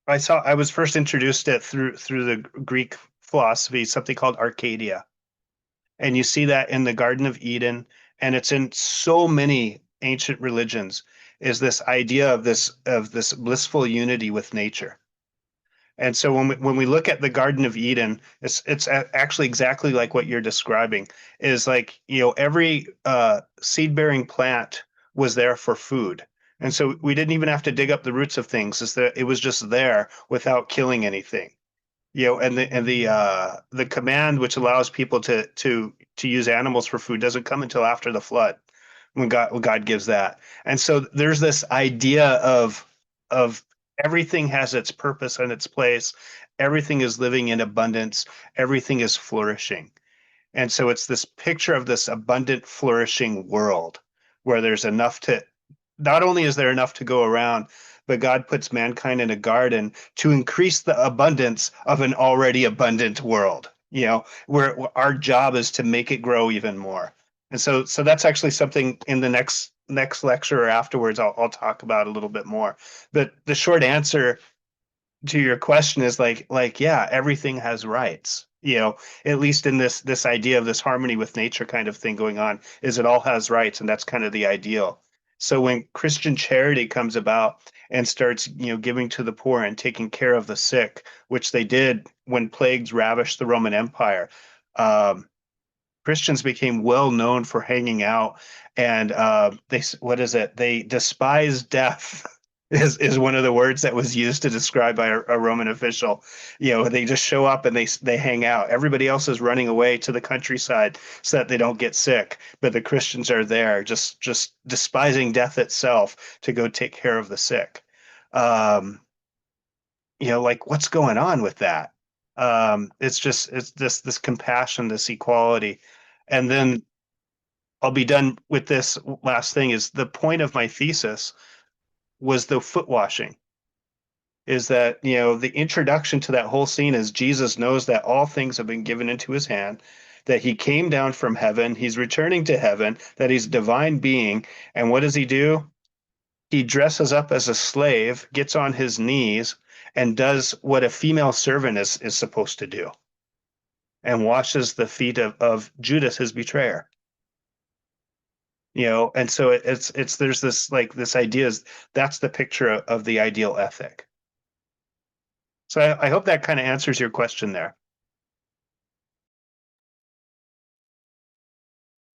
was first introduced to it through the Greek philosophy, something called Arcadia. And you see that in the Garden of Eden, and it's in so many ancient religions, is this idea of this blissful unity with nature. And so when we look at the Garden of Eden, it's actually exactly like what you're describing. Is like, you know, every seed bearing plant was there for food, and so we didn't even have to dig up the roots of things. Is that it was just there without killing anything. You know, and the command which allows people to use animals for food doesn't come until after the flood, when God gives that. And so there's this idea of everything has its purpose and its place. Everything is living in abundance. Everything is flourishing. And so it's this picture of this abundant, flourishing world where there's enough to, not only is there enough to go around, but God puts mankind in a garden to increase the abundance of an already abundant world, you know, where our job is to make it grow even more. And so that's actually something in the next lecture or afterwards I'll talk about a little bit more. But the short answer to your question is like yeah, everything has rights, you know, at least in this idea of this harmony with nature kind of thing going on, is it all has rights, and that's kind of the ideal. So when Christian charity comes about and starts, you know, giving to the poor and taking care of the sick, which they did when plagues ravished the Roman Empire, Christians became well known for hanging out, and they despise death is one of the words that was used to describe by a Roman official. You know, they just show up and they hang out. Everybody else is running away to the countryside so that they don't get sick, but the Christians are there, just despising death itself to go take care of the sick. You know, like, what's going on with that? It's this compassion, this equality. And then I'll be done with this last thing. Is the point of my thesis was the foot washing. Is that, you know, the introduction to that whole scene is Jesus knows that all things have been given into his hand, that he came down from heaven, he's returning to heaven, that he's a divine being. And what does he do? He dresses up as a slave, gets on his knees, and does what a female servant is supposed to do, and washes the feet of Judas, his betrayer. You know, and so it's there's this idea is that's the picture of the ideal ethic. So I hope that kind of answers your question there.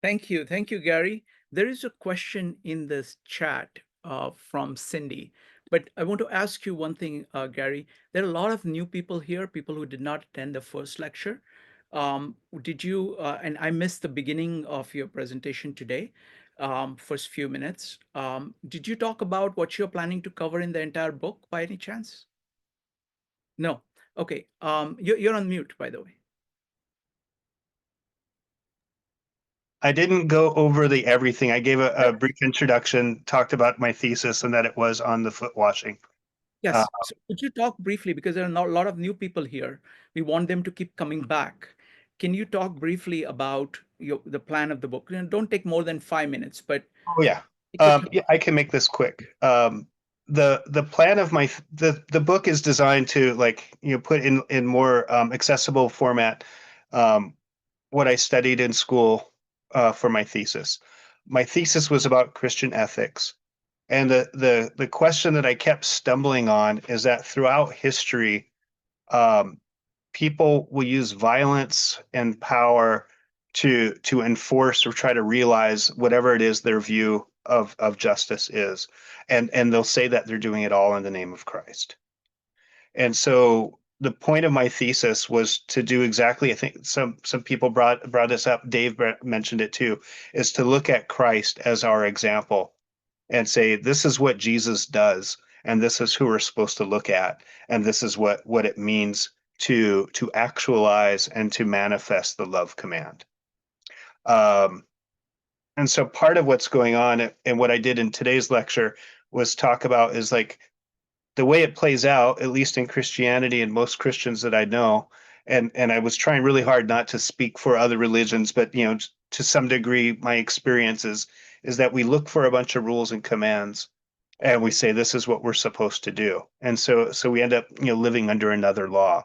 Thank you, Gary. There is a question in this chat from Cindy, but I want to ask you one thing, Gary. There are a lot of new people here, people who did not attend the first lecture. Did you, and I missed the beginning of your presentation today, first few minutes. Did you talk about what you're planning to cover in the entire book by any chance? No. Okay. You're on mute, by the way. I didn't go over the everything. I gave a brief introduction, talked about my thesis, and that it was on the foot washing. Yes. So could you talk briefly, because there are not a lot of new people here. We want them to keep coming back. Can you talk briefly about the plan of the book? And don't take more than 5 minutes, but Oh yeah. Yeah, I can make this quick. The plan of the book is designed to, like, you know, put in more accessible format what I studied in school for my thesis. My thesis was about Christian ethics. And the question that I kept stumbling on is that throughout history, people will use violence and power to enforce or try to realize whatever it is their view of justice is. And they'll say that they're doing it all in the name of Christ. And so the point of my thesis was to do exactly, I think some people brought this up, Dave mentioned it too, is to look at Christ as our example and say, this is what Jesus does, and this is who we're supposed to look at, and this is what it means to actualize and to manifest the love command. And so part of what's going on, and what I did in today's lecture, was talk about is like the way it plays out, at least in Christianity and most Christians that I know, and I was trying really hard not to speak for other religions, but, you know, to some degree, my experiences is that we look for a bunch of rules and commands, and we say this is what we're supposed to do, and so we end up, you know, living under another law.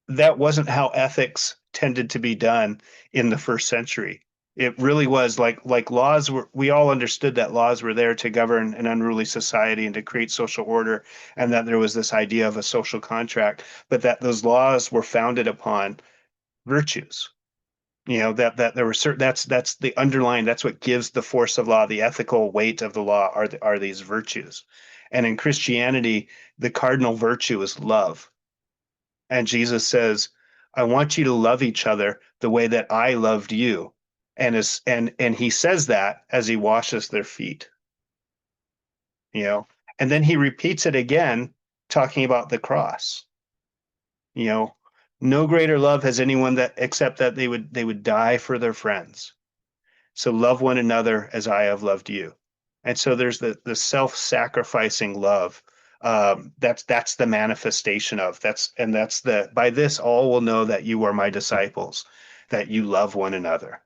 That wasn't how ethics tended to be done in the first century. It really was like laws were, we all understood that laws were there to govern an unruly society and to create social order, and that there was this idea of a social contract, but that those laws were founded upon virtues. That there were certain, that's the underlying, that's what gives the force of law, the ethical weight of the law are these virtues. And in Christianity, the cardinal virtue is love. And Jesus says, I want you to love each other the way that I loved you. And he says that as he washes their feet. And then he repeats it again, talking about the cross. No greater love has anyone that except that they would die for their friends. So love one another as I have loved you. And so there's the self-sacrificing love. That's the manifestation of that's the by this all will know that you are my disciples, that you love one another.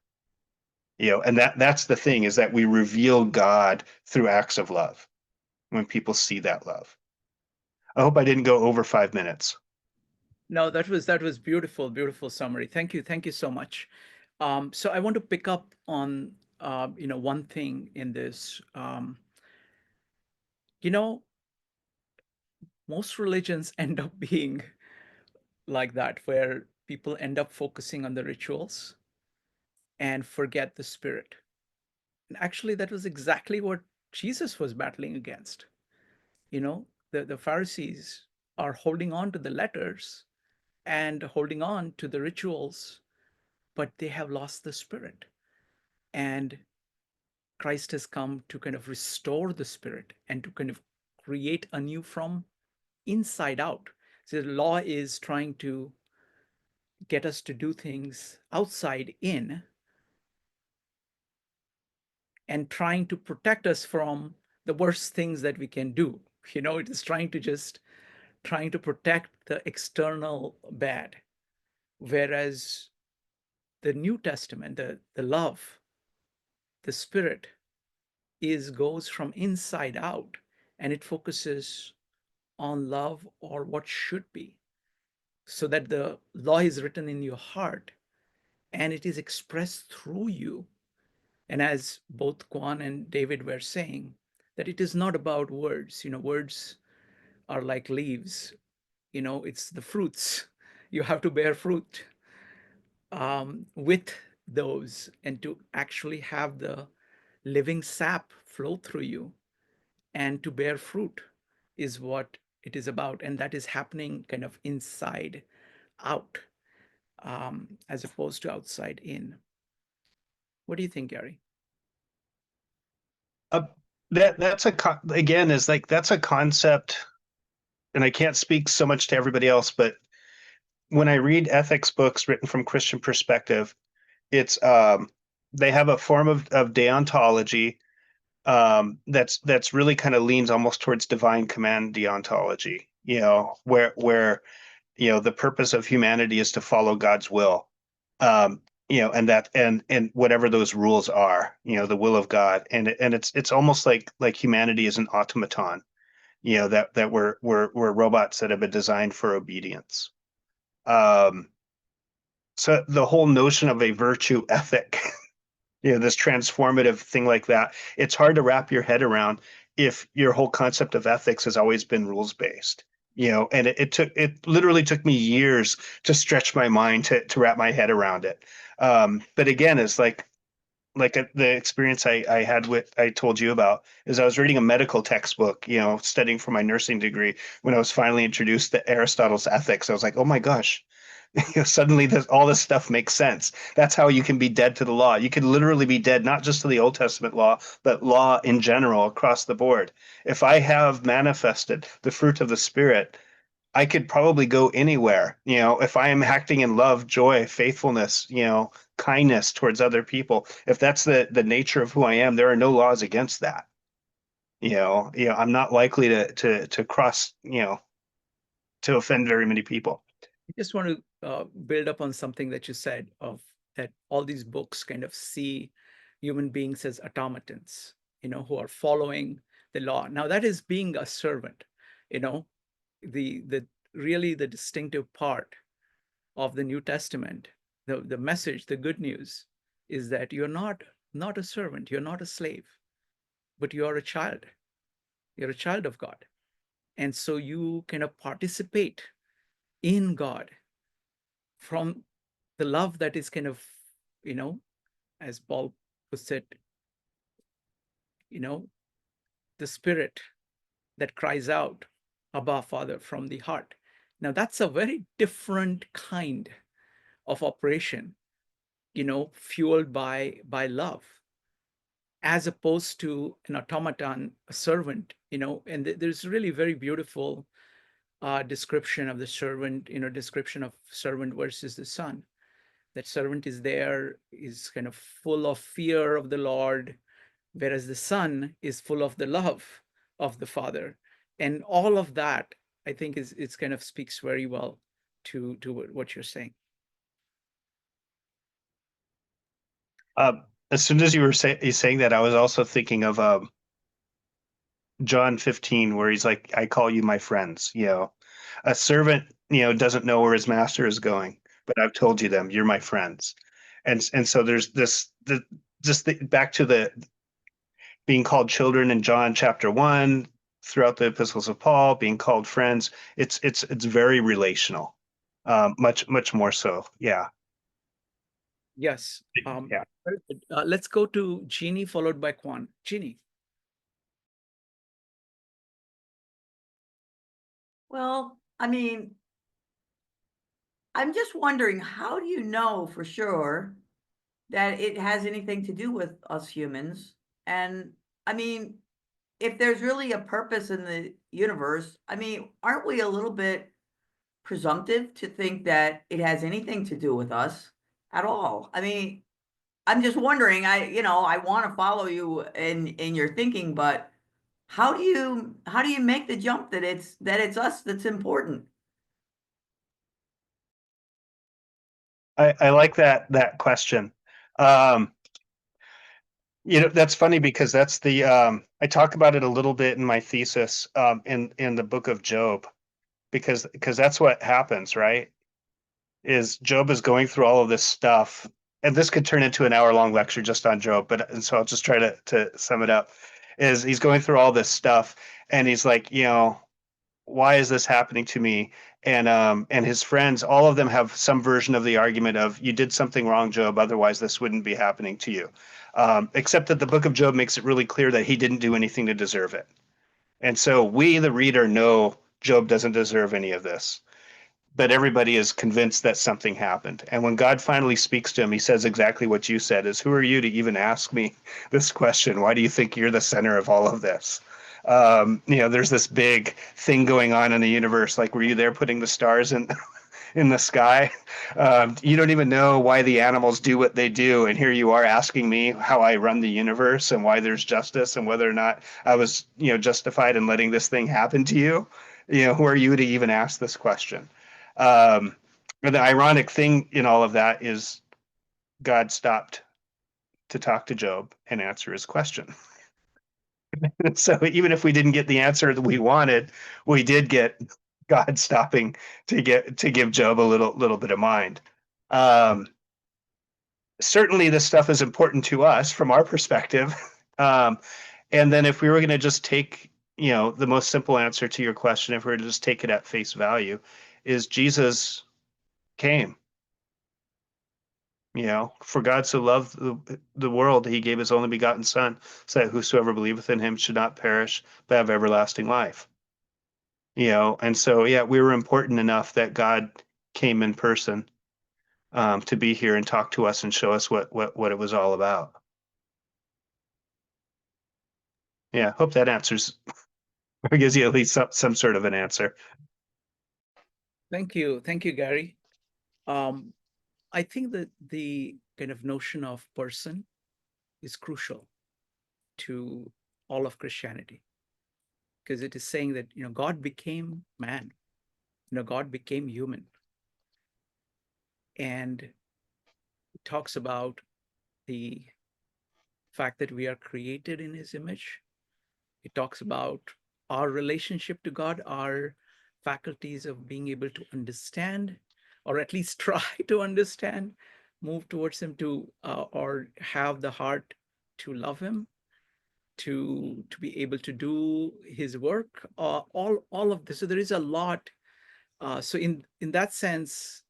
And that's the thing, is that we reveal God through acts of love when people see that love. I hope I didn't go over 5 minutes. No, that was beautiful, beautiful summary. Thank you so much. So I want to pick up on one thing in this. Most religions end up being like that, where people end up focusing on the rituals and forget the spirit. And actually, that was exactly what Jesus was battling against. The Pharisees are holding on to the letters and holding on to the rituals, but they have lost the spirit. And Christ has come to kind of restore the spirit and to kind of create anew from inside out. So the law is trying to get us to do things outside in and trying to protect us from the worst things that we can do. It is trying to protect the external bad. Whereas the New Testament, the love, the spirit goes from inside out, and it focuses on love, or what should be, so that the law is written in your heart and it is expressed through you. And as both Kwan and David were saying, that it is not about words. Words are like leaves. It's the fruits. You have to bear fruit with those, and to actually have the living sap flow through you and to bear fruit is what it is about. And that is happening kind of inside out, as opposed to outside in. What do you think, Gary? That's again, is like, that's a concept, and I can't speak so much to everybody else, but when I read ethics books written from Christian perspective, it's they have a form of deontology that's really kind of leans almost towards divine command deontology, where the purpose of humanity is to follow God's will. And that and whatever those rules are, the will of God. And it's almost like humanity is an automaton, that we're robots that have been designed for obedience. So the whole notion of a virtue ethic, this transformative thing like that, it's hard to wrap your head around if your whole concept of ethics has always been rules based. And it literally took me years to stretch my mind to wrap my head around it. But again, it's like the experience I had with, I told you about, is I was reading a medical textbook, studying for my nursing degree, when I was finally introduced to Aristotle's Ethics. I was like, oh my gosh, suddenly all this stuff makes sense. That's how you can be dead to the law. You can literally be dead, not just to the Old Testament law, but law in general across the board. If I have manifested the fruit of the Spirit, I could probably go anywhere. If I am acting in love, joy, faithfulness, kindness towards other people, if that's the nature of who I am, there are no laws against that. I'm not likely to cross, to offend very many people. I just want to build up on something that you said, of that all these books kind of see human beings as automatons, who are following the law. Now that is being a servant. The really the distinctive part of the New Testament, the message, the good news, is that you're not a servant, you're not a slave, but you are a child. You're a child of God. And so you kind of participate in God from the love that is kind of, as Paul puts it, the spirit that cries out, Abba, Father, from the heart. Now, that's a very different kind of operation, fueled by love, as opposed to an automaton, a servant, and there's really very beautiful description of the servant, description of servant versus the son. That servant is there, is kind of full of fear of the Lord, whereas the son is full of the love of the father. And all of that, I think, it's kind of speaks very well to what you're saying. As soon as you were saying that, I was also thinking of John 15, where he's like, I call you my friends. A servant, doesn't know where his master is going, but I've told you them, you're my friends. And so there's back to the being called children in John chapter 1, throughout the epistles of Paul, being called friends. It's very relational, much more so. Yeah. Yes. Yeah. Let's go to Jeannie, followed by Kwan. Jeannie. Well, I mean, I'm just wondering, how do you know for sure that it has anything to do with us humans? And I mean, if there's really a purpose in the universe, I mean, aren't we a little bit presumptive to think that it has anything to do with us at all? I mean, I'm just wondering, I want to follow you in your thinking, but how do you make the jump that it's us that's important? I like that question. That's funny because that's the I talk about it a little bit in my thesis in the book of Job, because that's what happens, right? Is Job is going through all of this stuff, and this could turn into an hour-long lecture just on Job, and so I'll just try to sum it up. Is he's going through all this stuff, and he's like, why is this happening to me? And his friends, all of them have some version of the argument of, you did something wrong, Job, otherwise this wouldn't be happening to you. Except that the book of Job makes it really clear that he didn't do anything to deserve it. And so we, the reader, know Job doesn't deserve any of this. But everybody is convinced that something happened. And when God finally speaks to him, he says exactly what you said, is, who are you to even ask me this question? Why do you think you're the center of all of this? There's this big thing going on in the universe. Like, were you there putting the stars in the sky? You don't even know why the animals do what they do. And here you are asking me how I run the universe and why there's justice and whether or not I was, justified in letting this thing happen to you. Who are you to even ask this question? And the ironic thing in all of that is God stopped to talk to Job and answer his question. So even if we didn't get the answer that we wanted, we did get God stopping to give Job a little bit of mind. Certainly this stuff is important to us from our perspective. And then if we were going to just take, the most simple answer to your question, if we were to just take it at face value, is Jesus came. For God so loved the world, he gave his only begotten son, so that whosoever believeth in him should not perish, but have everlasting life. And so, we were important enough that God came in person to be here and talk to us and show us what it was all about. Yeah, hope that answers or gives you at least some sort of an answer. Thank you, Gary. I think that the kind of notion of person is crucial to all of Christianity, because it is saying that, God became man, God became human. And it talks about the fact that we are created in his image. It talks about our relationship to God, our faculties of being able to understand, or at least try to understand move towards him, to or have the heart to love him, to be able to do his work, all of this. So there is a lot. So in that sense,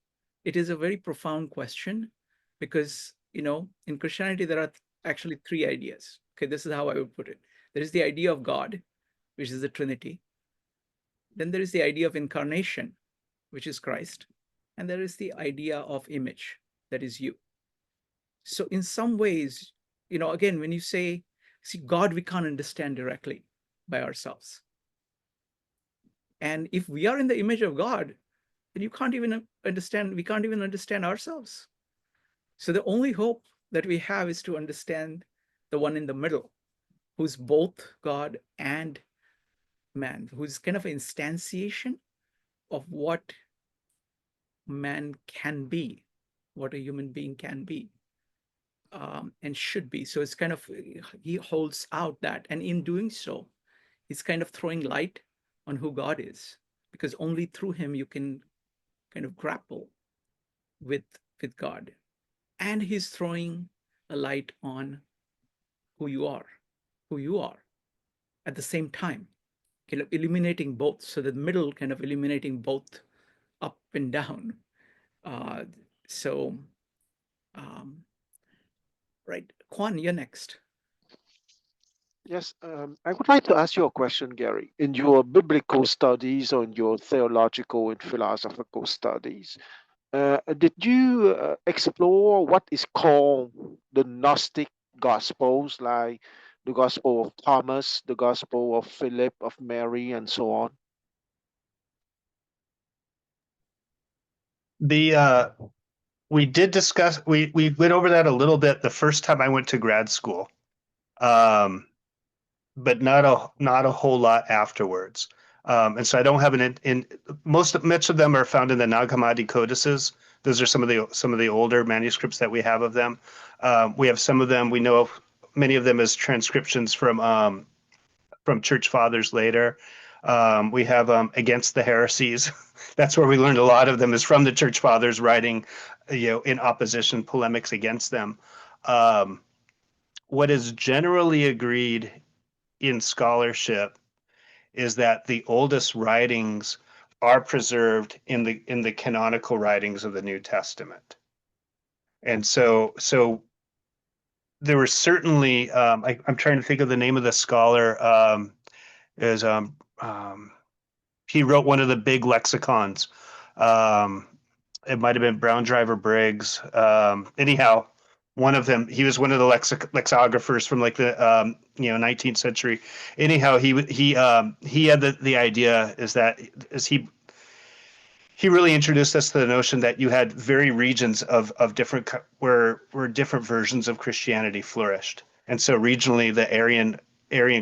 it is a very profound question, because in Christianity there are actually three ideas. Okay, this is how I would put it. There is the idea of God, which is the Trinity. Then there is the idea of incarnation, which is Christ. And there is the idea of image, that is you. So in some ways, again, when you see, God, we can't understand directly by ourselves. And if we are in the image of God, then we can't even understand ourselves. So the only hope that we have is to understand the one in the middle, who's both God and man, who's kind of an instantiation of what man can be, what a human being can be, and should be. So it's kind of, he holds out that, and in doing so, he's kind of throwing light on who God is, because only through him you can kind of grapple with God. And he's throwing a light on who you are at the same time, kind of illuminating both. So the middle kind of illuminating both up and down. Right, Kwan, you're next. Yes, I would like to ask you a question, Gary. In your biblical studies or in your theological and philosophical studies, did you explore what is called the Gnostic Gospels, like the Gospel of Thomas, the Gospel of Philip, of Mary, and so on? We did discuss, we went over that a little bit the first time I went to grad school, but not a whole lot afterwards. And so I don't have much of them are found in the Nag Hammadi codices. Those are some of the older manuscripts that we have of them. We have some of them, we know of many of them as transcriptions from church fathers later. We have Against the Heresies. That's where we learned a lot of them, is from the church fathers writing, in opposition, polemics against them. What is generally agreed in scholarship is that the oldest writings are preserved in the canonical writings of the New Testament. And so there were certainly, I'm trying to think of the name of the scholar, he wrote one of the big lexicons. It might have been Brown Driver Briggs. Anyhow, one of them, he was one of the lexicographers from like the 19th century. Anyhow, he had the idea he really introduced us to the notion that you had very regions of different where different versions of Christianity flourished. And so regionally, the Arian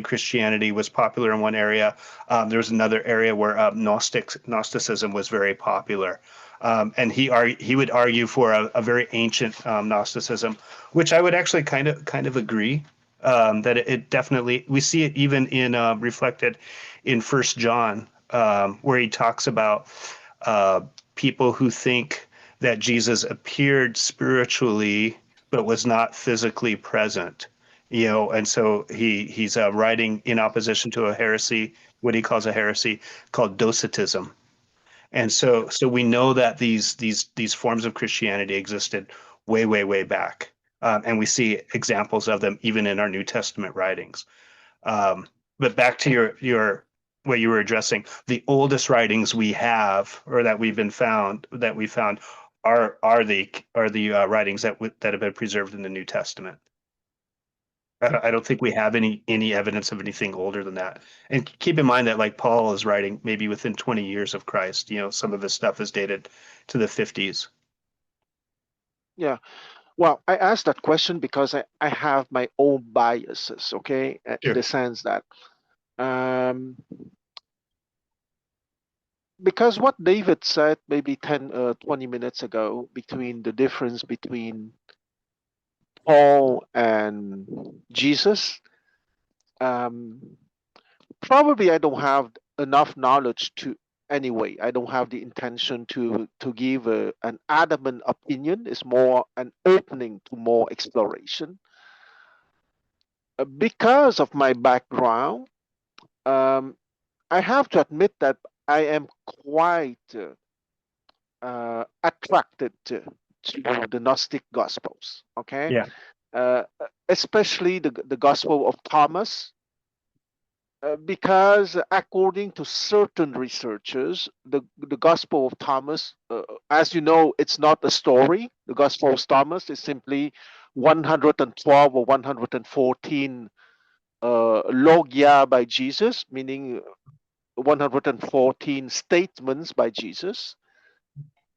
Christianity was popular in one area. There was another area where Gnosticism was very popular. And he would argue for a very ancient Gnosticism, which I would actually kind of agree, that it definitely, we see it even in reflected in 1 John, where he talks about people who think that Jesus appeared spiritually but was not physically present. And so he's writing in opposition to a heresy, what he calls a heresy called Docetism. And so we know that these forms of Christianity existed way back, and we see examples of them even in our New Testament writings. But back to your what you were addressing, the oldest writings we have, or that we found, are the writings that have been preserved in the New Testament. I don't think we have any evidence of anything older than that. And keep in mind that, like, Paul is writing maybe within 20 years of Christ. Some of his stuff is dated to the 50s. Yeah. Well, I asked that question because I have my own biases, okay? In Sure. the sense that because what David said maybe 20 minutes ago, between the difference between Paul and Jesus, probably I don't have enough knowledge to anyway, I don't have the intention to give an adamant opinion. It's more an opening to more exploration. Because of my background, I have to admit that I am quite attracted to the Gnostic Gospels. Okay, Yeah. especially the Gospel of Thomas. Because according to certain researchers, the Gospel of Thomas, as you know, it's not a story. The Gospel of Thomas is simply 112 or 114 logia by Jesus, meaning 114 statements by Jesus.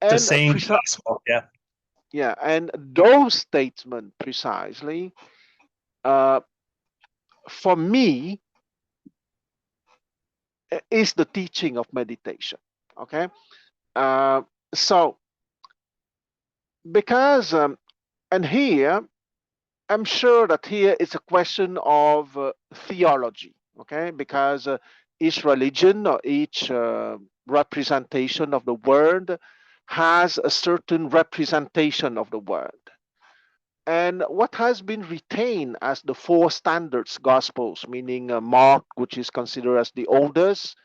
The And same gospel. Yeah. yeah, and those statements precisely, for me, is the teaching of meditation. Okay, so because and here I'm sure that here it's a question of theology. Okay, because each religion or each representation of the word has a certain representation of the word. And what has been retained as the four standards gospels, meaning Mark, which is considered as the oldest,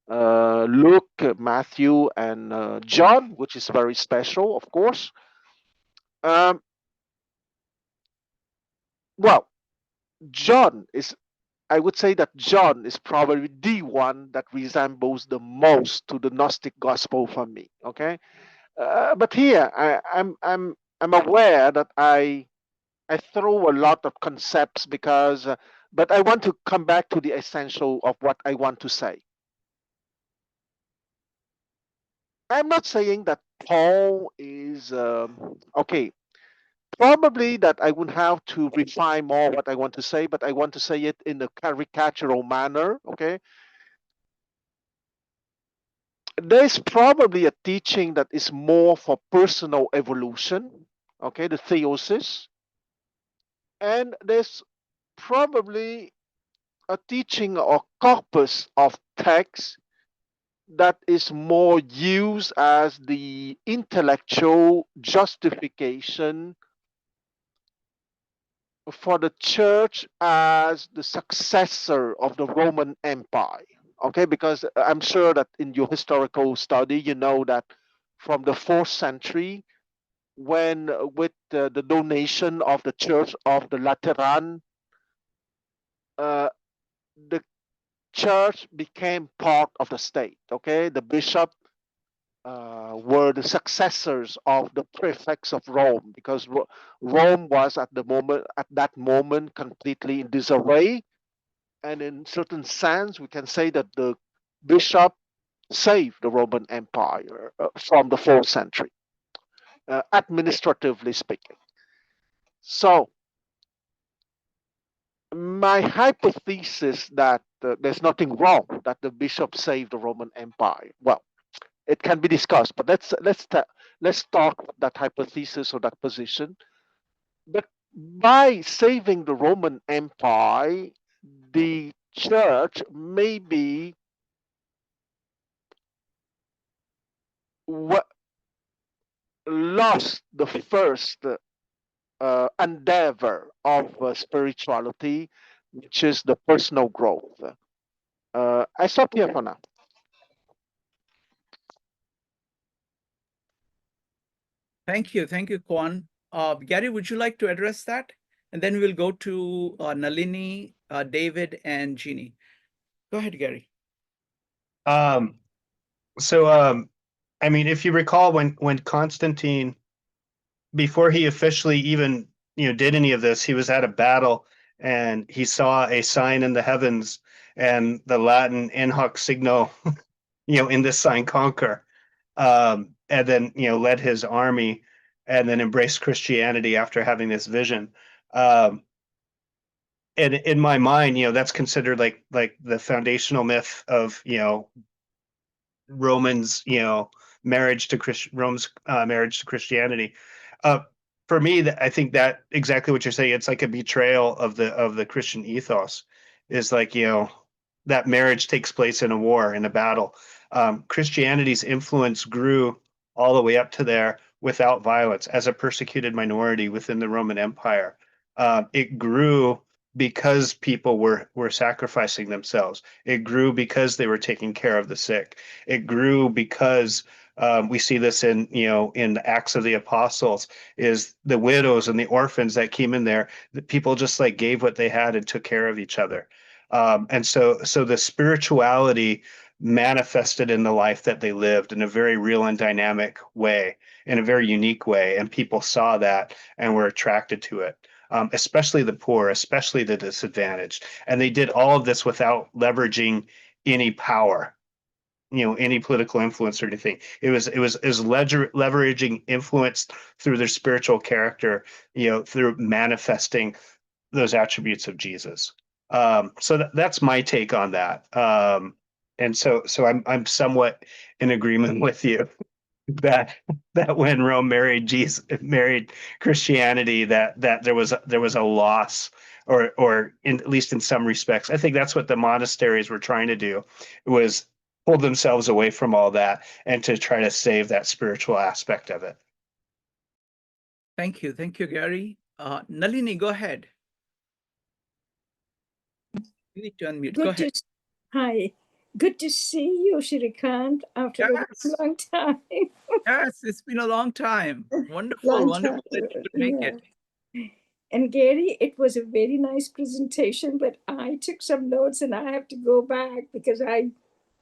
Luke, Matthew, and John, which is very special, of course. Um, well, John is, I would say that John is probably the one that resembles the most to the Gnostic gospel for me. Okay, but here I'm aware that I throw a lot of concepts because, but I want to come back to the essential of what I want to say. I'm not saying that Paul is okay. Probably that I would have to refine more what I want to say, but I want to say it in a caricatural manner. Okay, there's probably a teaching that is more for personal evolution. Okay, the theosis, and there's probably a teaching or corpus of text that is more used as the intellectual justification for the church as the successor of the Roman Empire. Okay, because I'm sure that in your historical study, you know that from the 4th century, when with the donation of the Church of the Lateran, uh, the church became part of the state. Okay, the bishop were the successors of the prefects of Rome, because Rome was at that moment completely in disarray, and in certain sense we can say that the bishop saved the Roman Empire from the 4th century, administratively speaking. So my hypothesis that there's nothing wrong that the bishop saved the Roman Empire, well, it can be discussed, but let's talk that hypothesis or that position. But by saving the Roman Empire, the church maybe lost the first endeavor of spirituality, which is the personal growth. I stop here for now. Thank you, Kwan. Gary, would you like to address that? And then we'll go to Nalini, David, and Jeannie. Go ahead, Gary. I mean, if you recall, when Constantine, before he officially even did any of this, he was at a battle and he saw a sign in the heavens and the Latin in hoc signo, in this sign conquer, and then led his army and then embraced Christianity after having this vision. And in my mind, that's considered like the foundational myth of Romans, marriage to Rome's marriage to Christianity. For me, I think that exactly what you're saying. It's like a betrayal of the Christian ethos. Is like that marriage takes place in a war, in a battle. Christianity's influence grew all the way up to there without violence as a persecuted minority within the Roman Empire. It grew because people were sacrificing themselves. It grew because they were taking care of the sick. It grew because we see this in in the Acts of the Apostles, is the widows and the orphans that came in there. The people just like gave what they had and took care of each other. And so the spirituality manifested in the life that they lived in a very real and dynamic way, in a very unique way, and people saw that and were attracted to it. Especially the poor, especially the disadvantaged. And they did all of this without leveraging any power, any political influence or anything. It was leveraging influence through their spiritual character, through manifesting those attributes of Jesus. So that's my take on that. And so I'm somewhat in agreement with you that when Rome married Christianity, that there was a loss, or at least in some respects. I think that's what the monasteries were trying to do, was pull themselves away from all that and to try to save that spiritual aspect of it. Thank you, Gary. Nalini, go ahead. You need to unmute. Go ahead. Hi. Good to see you, Shrikant, after a long time. Yes, it's been a long time. Wonderful that you could make it. And Gary, it was a very nice presentation, but I took some notes and I have to go back because I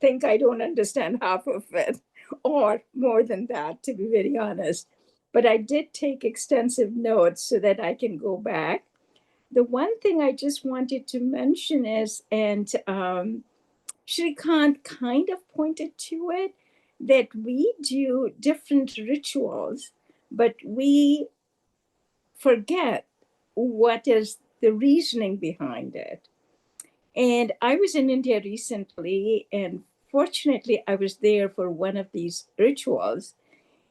think I don't understand half of it, or more than that, to be very honest. But I did take extensive notes so that I can go back. The one thing I just wanted to mention is, and Shrikant kind of pointed to it, that we do different rituals, but we forget what is the reasoning behind it. And I was in India recently, and fortunately, I was there for one of these rituals.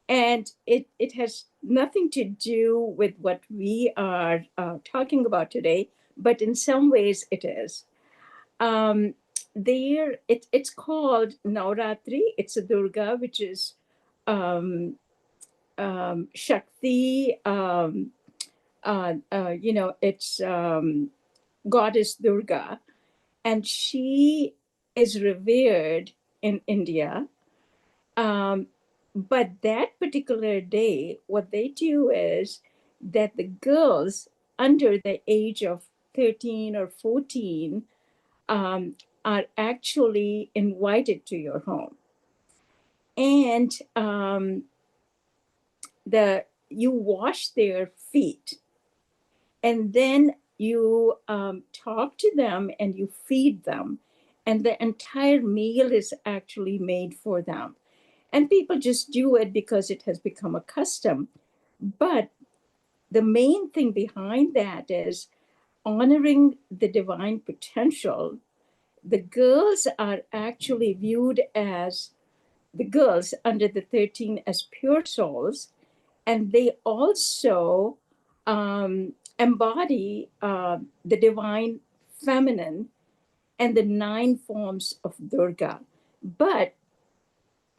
And it has nothing to do with what we are talking about today, but in some ways it is. It's called Navratri. It's a Durga, which is Shakti. It's Goddess Durga, and she is revered in India. But that particular day, what they do is that the girls under the age of 13 or 14 are actually invited to your home. And you wash their feet. And then you talk to them and you feed them. And the entire meal is actually made for them. And people just do it because it has become a custom. But the main thing behind that is honoring the divine potential. The girls are actually viewed as, the girls under the 13 as pure souls. And they also embody the divine feminine and the 9 forms of Durga. But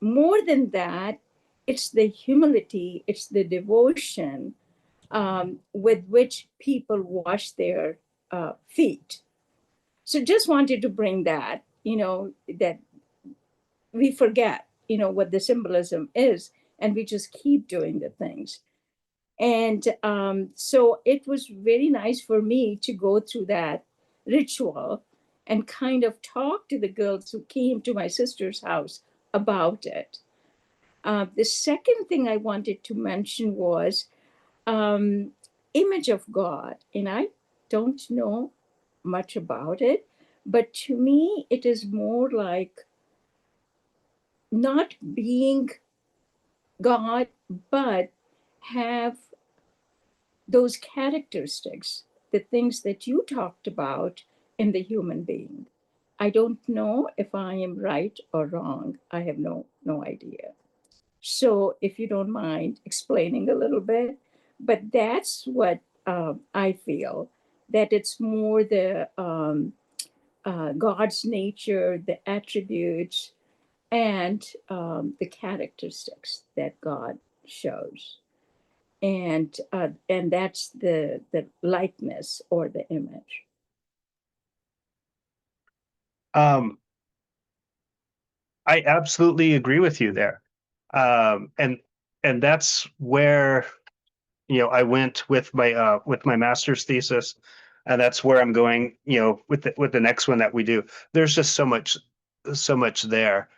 more than that, it's the humility, it's the devotion with which people wash their feet. So just wanted to bring that, that we forget, what the symbolism is, and we just keep doing the things. And so it was very nice for me to go through that ritual and kind of talk to the girls who came to my sister's house about it. The second thing I wanted to mention was image of God. And I don't know much about it, but to me, it is more like not being God, but have those characteristics, the things that you talked about in the human being. I don't know if I am right or wrong. I have no idea. So if you don't mind explaining a little bit, but that's what I feel, that it's more the God's nature, the attributes, and the characteristics that God shows. And that's the likeness or the image. I absolutely agree with you there. And that's where, I went with my master's thesis, and that's where I'm going, with the next one that we do. There's just so much there.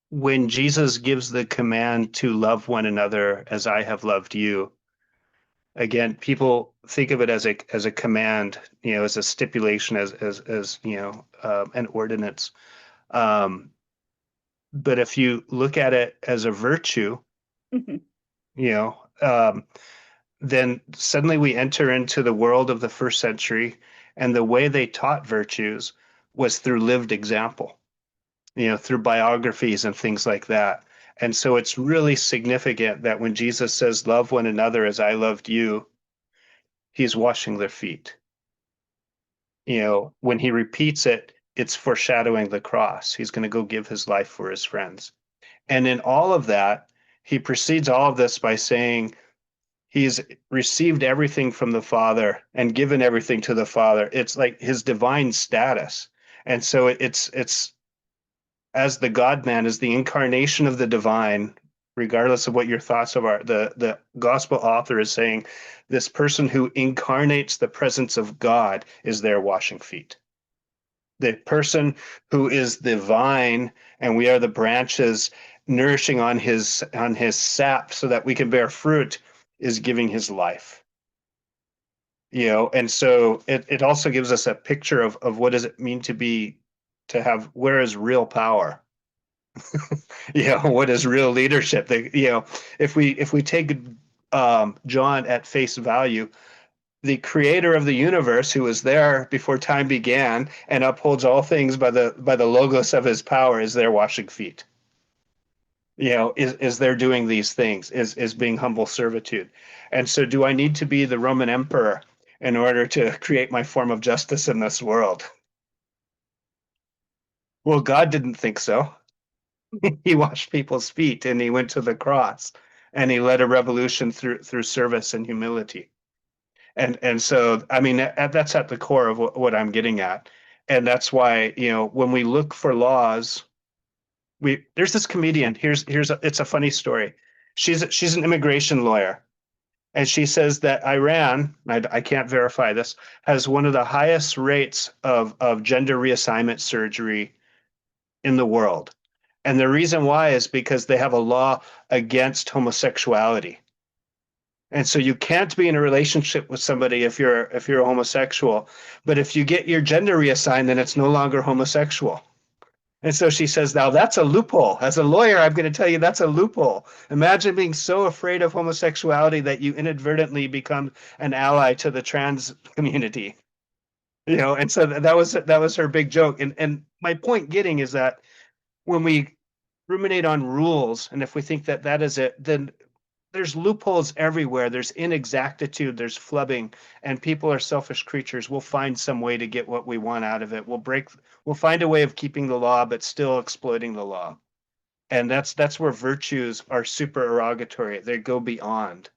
When Jesus gives the command to love one another as I have loved you, again, people think of it as a command, as a stipulation, as an ordinance. But if you look at it as a virtue, Mhm. Then suddenly we enter into the world of the first century, and the way they taught virtues was through lived example, through biographies and things like that. And so it's really significant that when Jesus says, "Love one another as I loved you," he's washing their feet. When he repeats it, it's foreshadowing the cross. He's going to go give his life for his friends. And in all of that, he precedes all of this by saying, he's received everything from the Father and given everything to the Father. It's like his divine status. And so it's as the God-man, as the incarnation of the divine, regardless of what your thoughts are, the gospel author is saying this person who incarnates the presence of God is there washing feet. The person who is the vine and we are the branches nourishing on his sap so that we can bear fruit is giving his life. And so it also gives us a picture of what does it mean to have, where is real power? What is real leadership? If we take John at face value, the creator of the universe, who was there before time began and upholds all things by the logos of his power, is there washing feet. Is there doing these things, is being humble servitude. And so do I need to be the Roman emperor in order to create my form of justice in this world? Well, God didn't think so. He washed people's feet and he went to the cross and he led a revolution through service and humility. And so, I mean, that's at the core of what I'm getting at. And that's why, when we look for laws, there's this comedian. It's a funny story. She's an immigration lawyer, and she says that Iran, I can't verify this, has one of the highest rates of gender reassignment surgery in the world. And the reason why is because they have a law against homosexuality. And so you can't be in a relationship with somebody if you're a homosexual, but if you get your gender reassigned, then it's no longer homosexual. And so she says, now that's a loophole. As a lawyer, I'm going to tell you that's a loophole. Imagine being so afraid of homosexuality that you inadvertently become an ally to the trans community. And so that was her big joke. And my point getting is that when we ruminate on rules, and if we think that is it, then there's loopholes everywhere. There's inexactitude, there's flubbing, and people are selfish creatures. We'll find some way to get what we want out of it. We'll find a way of keeping the law, but still exploiting the law. And that's where virtues are supererogatory. They go beyond.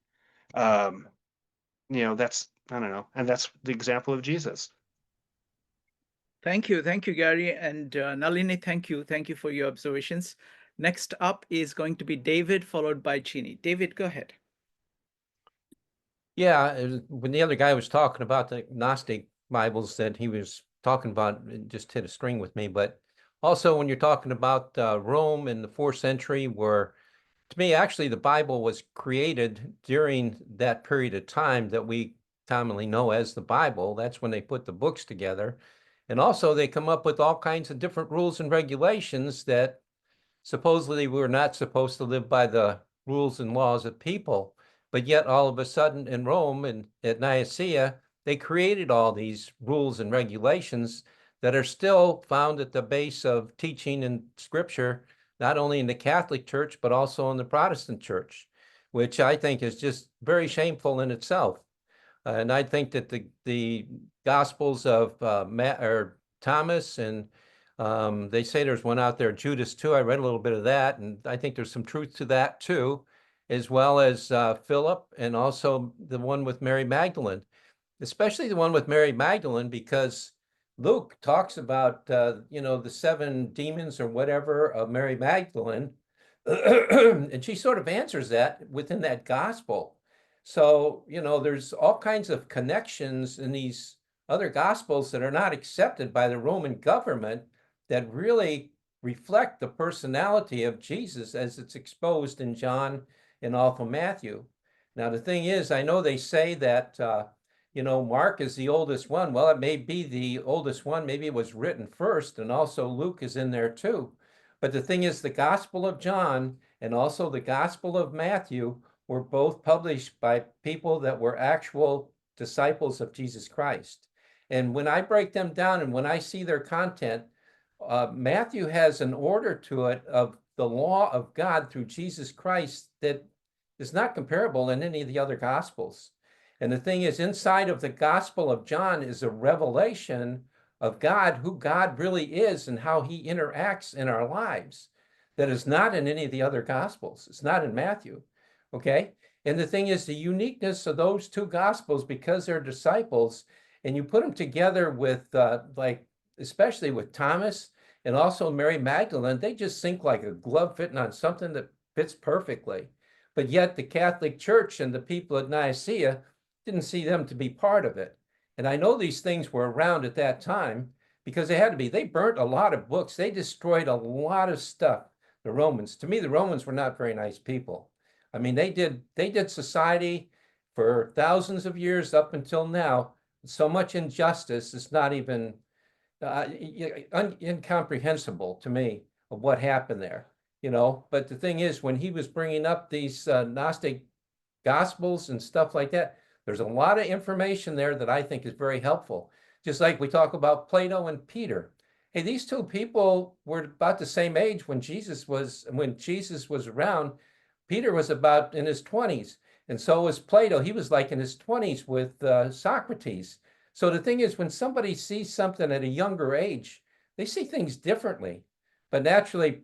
That's, I don't know. And that's the example of Jesus. Thank you, Gary. And Nalini, thank you for your observations. Next up is going to be David, followed by Chini. David, go ahead. Yeah, when the other guy was talking about the Gnostic Bibles that he was talking about, it just hit a string with me. But also when you're talking about Rome in the 4th century, where to me, actually, the Bible was created during that period of time that we commonly know as the Bible. That's when they put the books together. And also they come up with all kinds of different rules and regulations that supposedly we're not supposed to live by the rules and laws of people. But yet all of a sudden in Rome and at Nicaea, they created all these rules and regulations that are still found at the base of teaching in Scripture, not only in the Catholic Church, but also in the Protestant Church, which I think is just very shameful in itself. And I think that the Gospels of Thomas, and they say there's one out there, Judas too. I read a little bit of that, and I think there's some truth to that too, as well as Philip, and also the one with Mary Magdalene, especially the one with Mary Magdalene, because Luke talks about, the 7 demons or whatever of Mary Magdalene, and she sort of answers that within that gospel. So, there's all kinds of connections in these other gospels that are not accepted by the Roman government that really reflect the personality of Jesus as it's exposed in John and also Matthew. Now, the thing is, I know they say that, Mark is the oldest one. Well, it may be the oldest one. Maybe it was written first, and also Luke is in there too. But the thing is, the Gospel of John and also the Gospel of Matthew were both published by people that were actual disciples of Jesus Christ. And when I break them down and when I see their content, Matthew has an order to it of the law of God through Jesus Christ that is not comparable in any of the other Gospels. And the thing is, inside of the Gospel of John is a revelation of God, who God really is and how he interacts in our lives. That is not in any of the other Gospels. It's not in Matthew. Okay. And the thing is, the uniqueness of those 2 Gospels, because they're disciples, and you put them together with, especially with Thomas and also Mary Magdalene, they just sink like a glove fitting on something that fits perfectly. But yet the Catholic Church and the people at Nicaea didn't see them to be part of it. And I know these things were around at that time because they had to be. They burnt a lot of books. They destroyed a lot of stuff, the Romans. To me, the Romans were not very nice people. I mean, they did society for thousands of years up until now. So much injustice is not even incomprehensible to me of what happened there, But the thing is, when he was bringing up these Gnostic Gospels and stuff like that, there's a lot of information there that I think is very helpful. Just like we talk about Plato and Peter. Hey, these 2 people were about the same age when Jesus was around. Peter was about in his 20s, and so was Plato. He was like in his 20s with Socrates. So the thing is, when somebody sees something at a younger age, they see things differently. But naturally,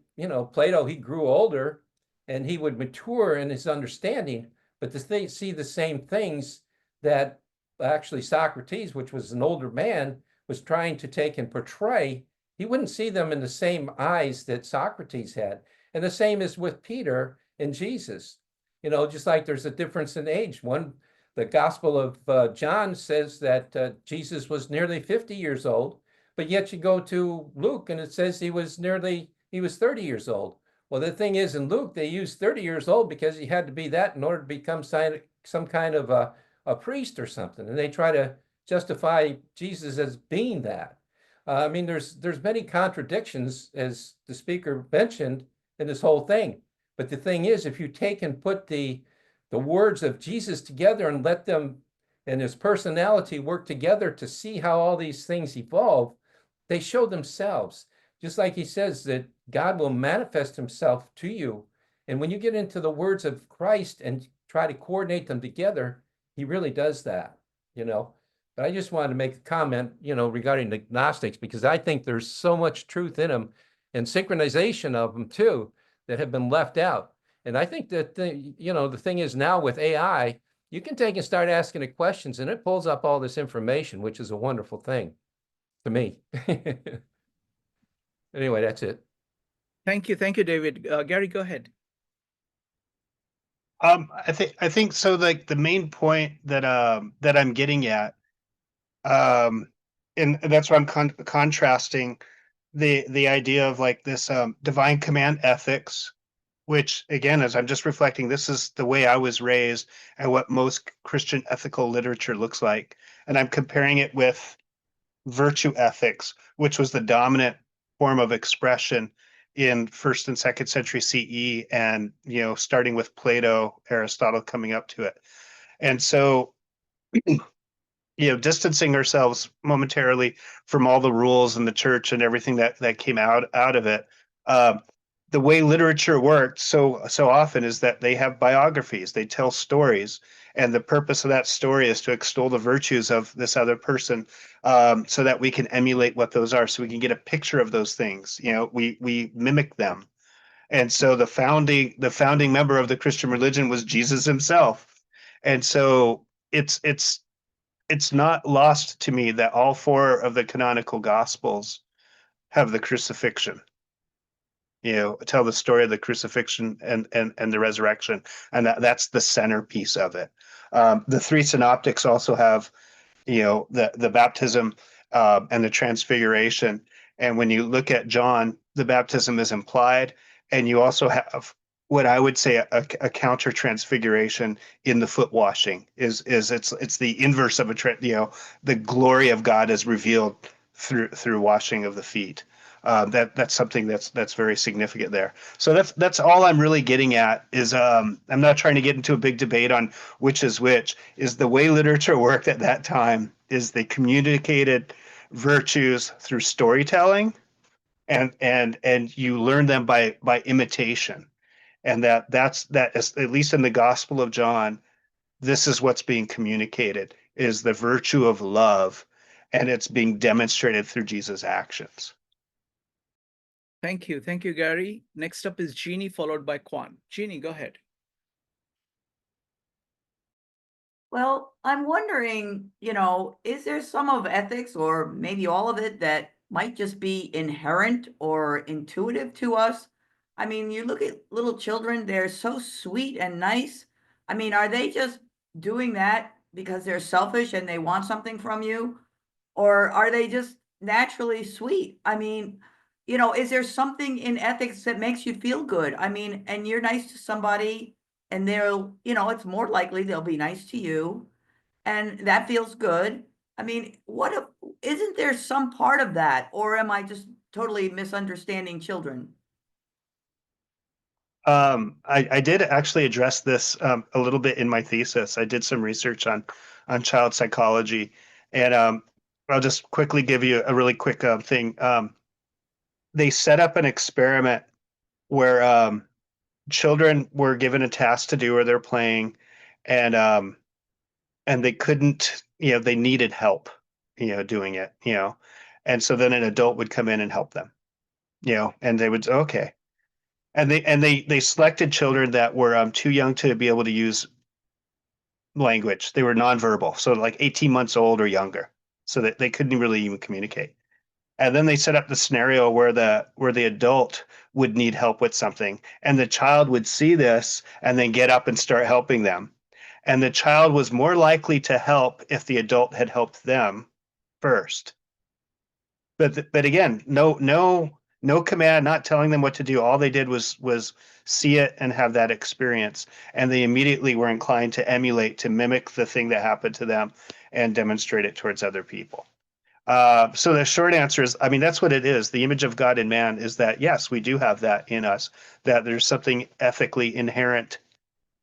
Plato, he grew older and he would mature in his understanding, but to see the same things that actually Socrates, which was an older man, was trying to take and portray, he wouldn't see them in the same eyes that Socrates had. And the same is with Peter and Jesus. Just like there's a difference in age. The Gospel of John says that Jesus was nearly 50 years old, but yet you go to Luke and it says he was 30 years old. Well, the thing is, in Luke, they used 30 years old because he had to be that in order to become some kind of a priest or something. And they try to justify Jesus as being that. I mean, there's many contradictions, as the speaker mentioned, in this whole thing. But the thing is, if you take and put the words of Jesus together and let them and his personality work together to see how all these things evolve, they show themselves. Just like he says that God will manifest himself to you. And when you get into the words of Christ and try to coordinate them together, he really does that, But I just wanted to make a comment, regarding the Gnostics, because I think there's so much truth in them and synchronization of them too that have been left out. And I think that, the thing is now with AI, you can take and start asking it questions and it pulls up all this information, which is a wonderful thing to me. Anyway, that's it. Thank you, David. Gary, go ahead. I think so. Like the main point that I'm getting at, and that's why I'm contrasting the idea of like this divine command ethics, which again, as I'm just reflecting, this is the way I was raised and what most Christian ethical literature looks like, and I'm comparing it with virtue ethics, which was the dominant form of expression in 1st and 2nd century CE, and starting with Plato, Aristotle coming up to it. And so distancing ourselves momentarily from all the rules in the church and everything that came out of it, the way literature worked so often is that they have biographies, they tell stories, and the purpose of that story is to extol the virtues of this other person, so that we can emulate what those are, so we can get a picture of those things. We mimic them. And so the founding member of the Christian religion was Jesus himself. And so it's not lost to me that all four of the canonical gospels have the crucifixion. Tell the story of the crucifixion and the resurrection, and that's the centerpiece of it. The three synoptics also have, the baptism, and the transfiguration. And when you look at John, the baptism is implied, and you also have what I would say a counter transfiguration in the foot washing. It's the inverse of the glory of God is revealed through washing of the feet. That's something that's very significant there. So that's all I'm really getting at is, I'm not trying to get into a big debate on which is which. Is the way literature worked at that time is they communicated virtues through storytelling, and you learn them by imitation, and that is, at least in the Gospel of John, this is what's being communicated, is the virtue of love, and it's being demonstrated through Jesus' actions. Thank you, Gary. Next up is Jeannie, followed by Kwan. Jeannie, go ahead. Well, I'm wondering, is there some of ethics, or maybe all of it, that might just be inherent or intuitive to us? I mean, you look at little children, they're so sweet and nice. I mean, are they just doing that because they're selfish and they want something from you? Or are they just naturally sweet? I mean, is there something in ethics that makes you feel good? I mean, and you're nice to somebody, and it's more likely they'll be nice to you, and that feels good. I mean, isn't there some part of that, or am I just totally misunderstanding children? I did actually address this a little bit in my thesis. I did some research on child psychology, and I'll just quickly give you a really quick thing. They set up an experiment where children were given a task to do, or they're playing, and they couldn't, they needed help, doing it, and so then an adult would come in and help them, and they would, okay. And they selected children that were too young to be able to use language. They were nonverbal, so like 18 months old or younger, so that they couldn't really even communicate. And then they set up the scenario where the adult would need help with something, and the child would see this and then get up and start helping them. And the child was more likely to help if the adult had helped them first. But again, no command, not telling them what to do. All they did was see it and have that experience, and they immediately were inclined to emulate, to mimic the thing that happened to them and demonstrate it towards other people. So the short answer is, I mean, that's what it is. The image of God in man is that, yes, we do have that in us, that there's something ethically inherent,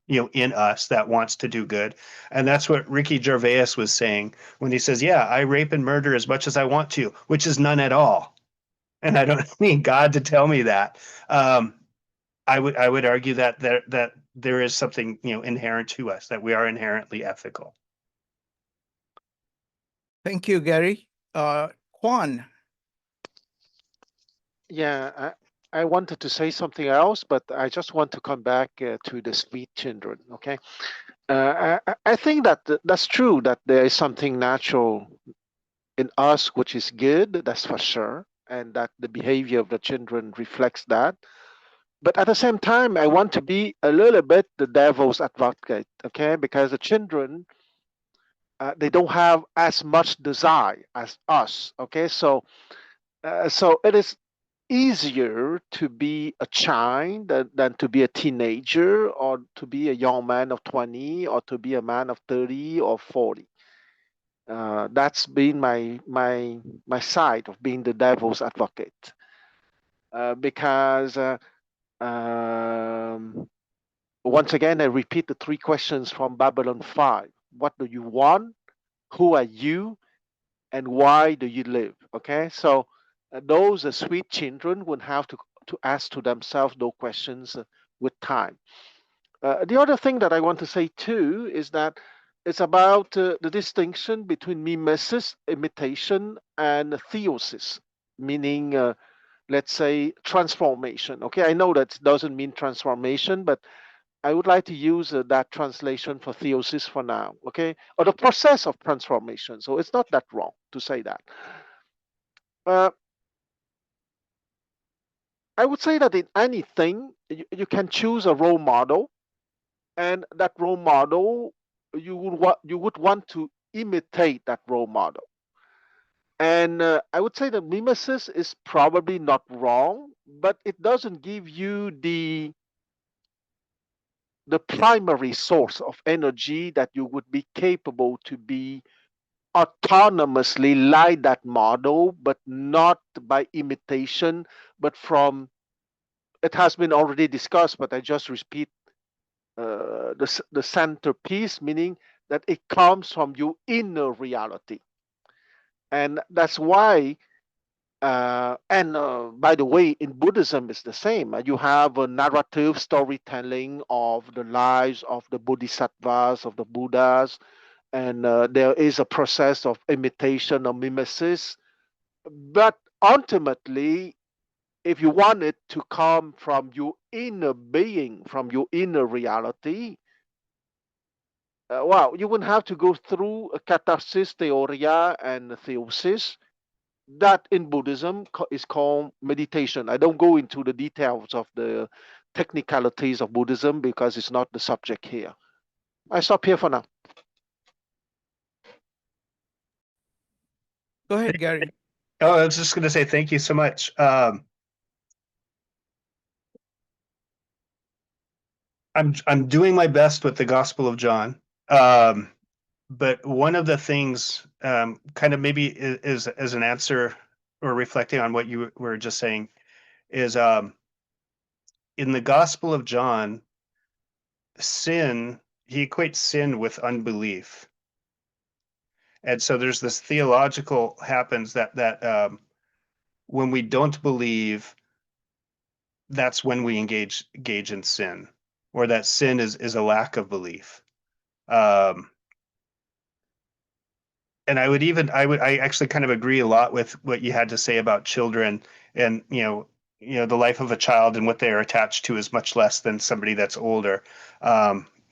in us that wants to do good. And that's what Ricky Gervais was saying when he says, yeah, I rape and murder as much as I want to, which is none at all. And I don't need God to tell me that. I would argue that there is something, inherent to us, that we are inherently ethical. Thank you, Gary. Kwan. Yeah, I wanted to say something else, but I just want to come back to the sweet children. Okay, I think that that's true, that there is something natural in us which is good, that's for sure, and that the behavior of the children reflects that. But at the same time, I want to be a little bit the devil's advocate, okay? Because the children, they don't have as much desire as us, okay? So it is easier to be a child than to be a teenager, or to be a young man of 20, or to be a man of 30 or 40. That's been my side of being the devil's advocate, because once again, I repeat the three questions from Babylon 5. What do you want? Who are you? And why do you live? Okay, so those sweet children would have to to ask to themselves those questions with time. The other thing that I want to say too is that it's about the distinction between mimesis, imitation, and theosis, meaning, let's say, transformation. Okay, I know that doesn't mean transformation, but I would like to use that translation for theosis for now, okay? Or the process of transformation. So it's not that wrong to say that. I would say that in anything, you can choose a role model, and that role model, you would want to imitate that role model. And I would say that mimesis is probably not wrong, but it doesn't give you the primary source of energy that you would be capable to be autonomously like that model, but not by imitation, but from, it has been already discussed, but I just repeat the centerpiece, meaning that it comes from your inner reality. And that's why, by the way, in Buddhism, it's the same. You have a narrative storytelling of the lives of the bodhisattvas, of the Buddhas, and there is a process of imitation or mimesis. But ultimately, if you want it to come from your inner being, from your inner reality, well, you wouldn't have to go through a catharsis, theoria, and theosis. That in Buddhism is called meditation. I don't go into the details of the technicalities of Buddhism because it's not the subject here. I stop here for now. Go ahead, Gary. Oh, I was just going to say thank you so much. I'm doing my best with the Gospel of John, but one of the things, kind of maybe is as an answer or reflecting on what you were just saying, is in the Gospel of John, he equates sin with unbelief, and so there's this theological happens that when we don't believe, that's when we engage in sin, or that sin is a lack of belief. And I actually kind of agree a lot with what you had to say about children, and the life of a child and what they are attached to is much less than somebody that's older.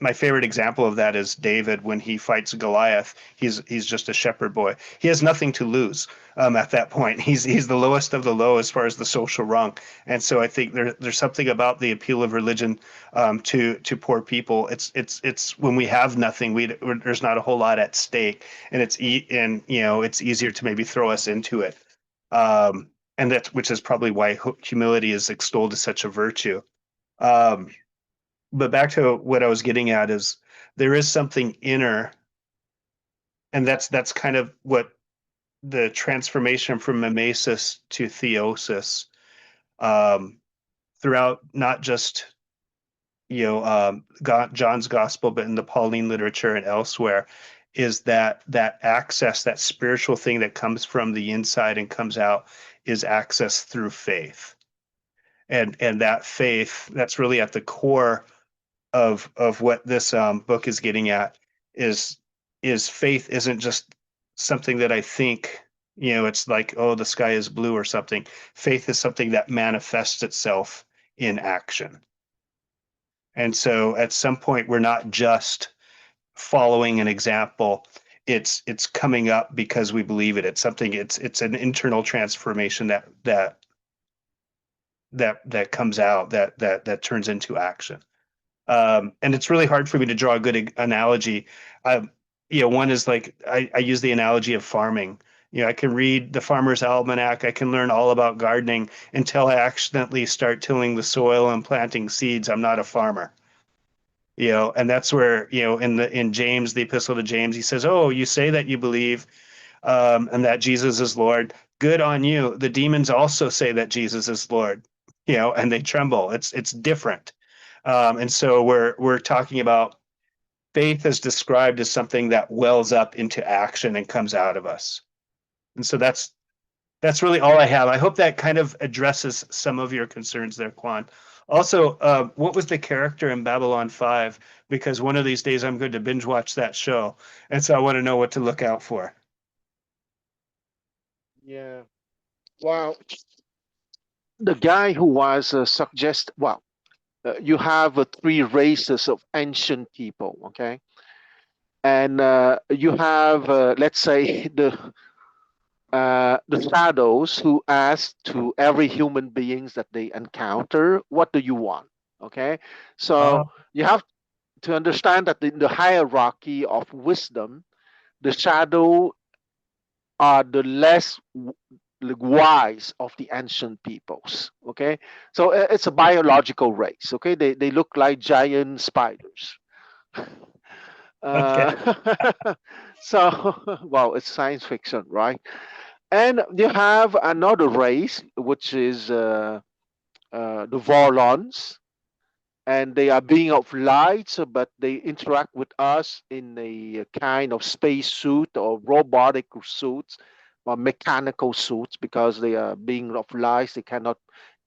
My favorite example of that is David when he fights Goliath. He's just a shepherd boy. He has nothing to lose at that point. He's the lowest of the low as far as the social rung. And so I think there's something about the appeal of religion to poor people. It's when we have nothing, there's not a whole lot at stake, and it's easier to maybe throw us into it. And which is probably why humility is extolled as such a virtue. But back to what I was getting at is there is something inner, and that's kind of what the transformation from mimesis to theosis throughout not just John's gospel, but in the Pauline literature and elsewhere, is that access, that spiritual thing that comes from the inside and comes out, is access through faith. And that faith, that's really at the core of what this book is getting at, is faith isn't just something that I think, it's like, oh, the sky is blue or something. Faith is something that manifests itself in action. And so at some point, we're not just following an example. It's coming up because we believe it. It's something, it's an internal transformation that comes out, that turns into action. And it's really hard for me to draw a good analogy. One is like, I use the analogy of farming. I can read the Farmer's Almanac. I can learn all about gardening until I accidentally start tilling the soil and planting seeds. I'm not a farmer. And that's where, in James, the Epistle to James, he says, oh, you say that you believe and that Jesus is Lord. Good on you. The demons also say that Jesus is Lord, and they tremble. It's different. And so we're talking about faith as described as something that wells up into action and comes out of us. And so that's That's really all I have. I hope that kind of addresses some of your concerns there, Quan. Also, what was the character in Babylon 5? Because one of these days I'm going to binge watch that show. And so I want to know what to look out for. Yeah. Well, the guy who was you have three races of ancient people, okay? And you have, let's say, the shadows who ask to every human beings that they encounter, what do you want? Okay, so you have to understand that in the hierarchy of wisdom, the shadow are the less wise of the ancient peoples. Okay, so it's a biological race. Okay, they look like giant spiders. Okay. So, well, it's science fiction, right? And you have another race, which is the Vorlons, and they are being of light, but they interact with us in a kind of space suit or robotic suits or mechanical suits because they are being of light. They cannot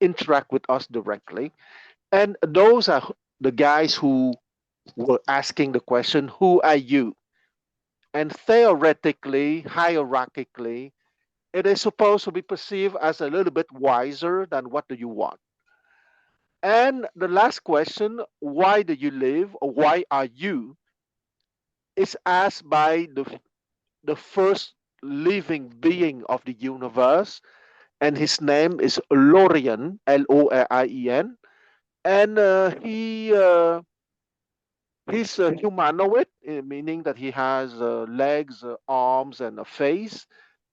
interact with us directly. And those are the guys who were asking the question, who are you? And theoretically, hierarchically, it is supposed to be perceived as a little bit wiser than what do you want. And the last question, why do you live or why are you, is asked by the first living being of the universe, and his name is Lorien, Lorien, and he's a humanoid, meaning that he has legs, arms, and a face,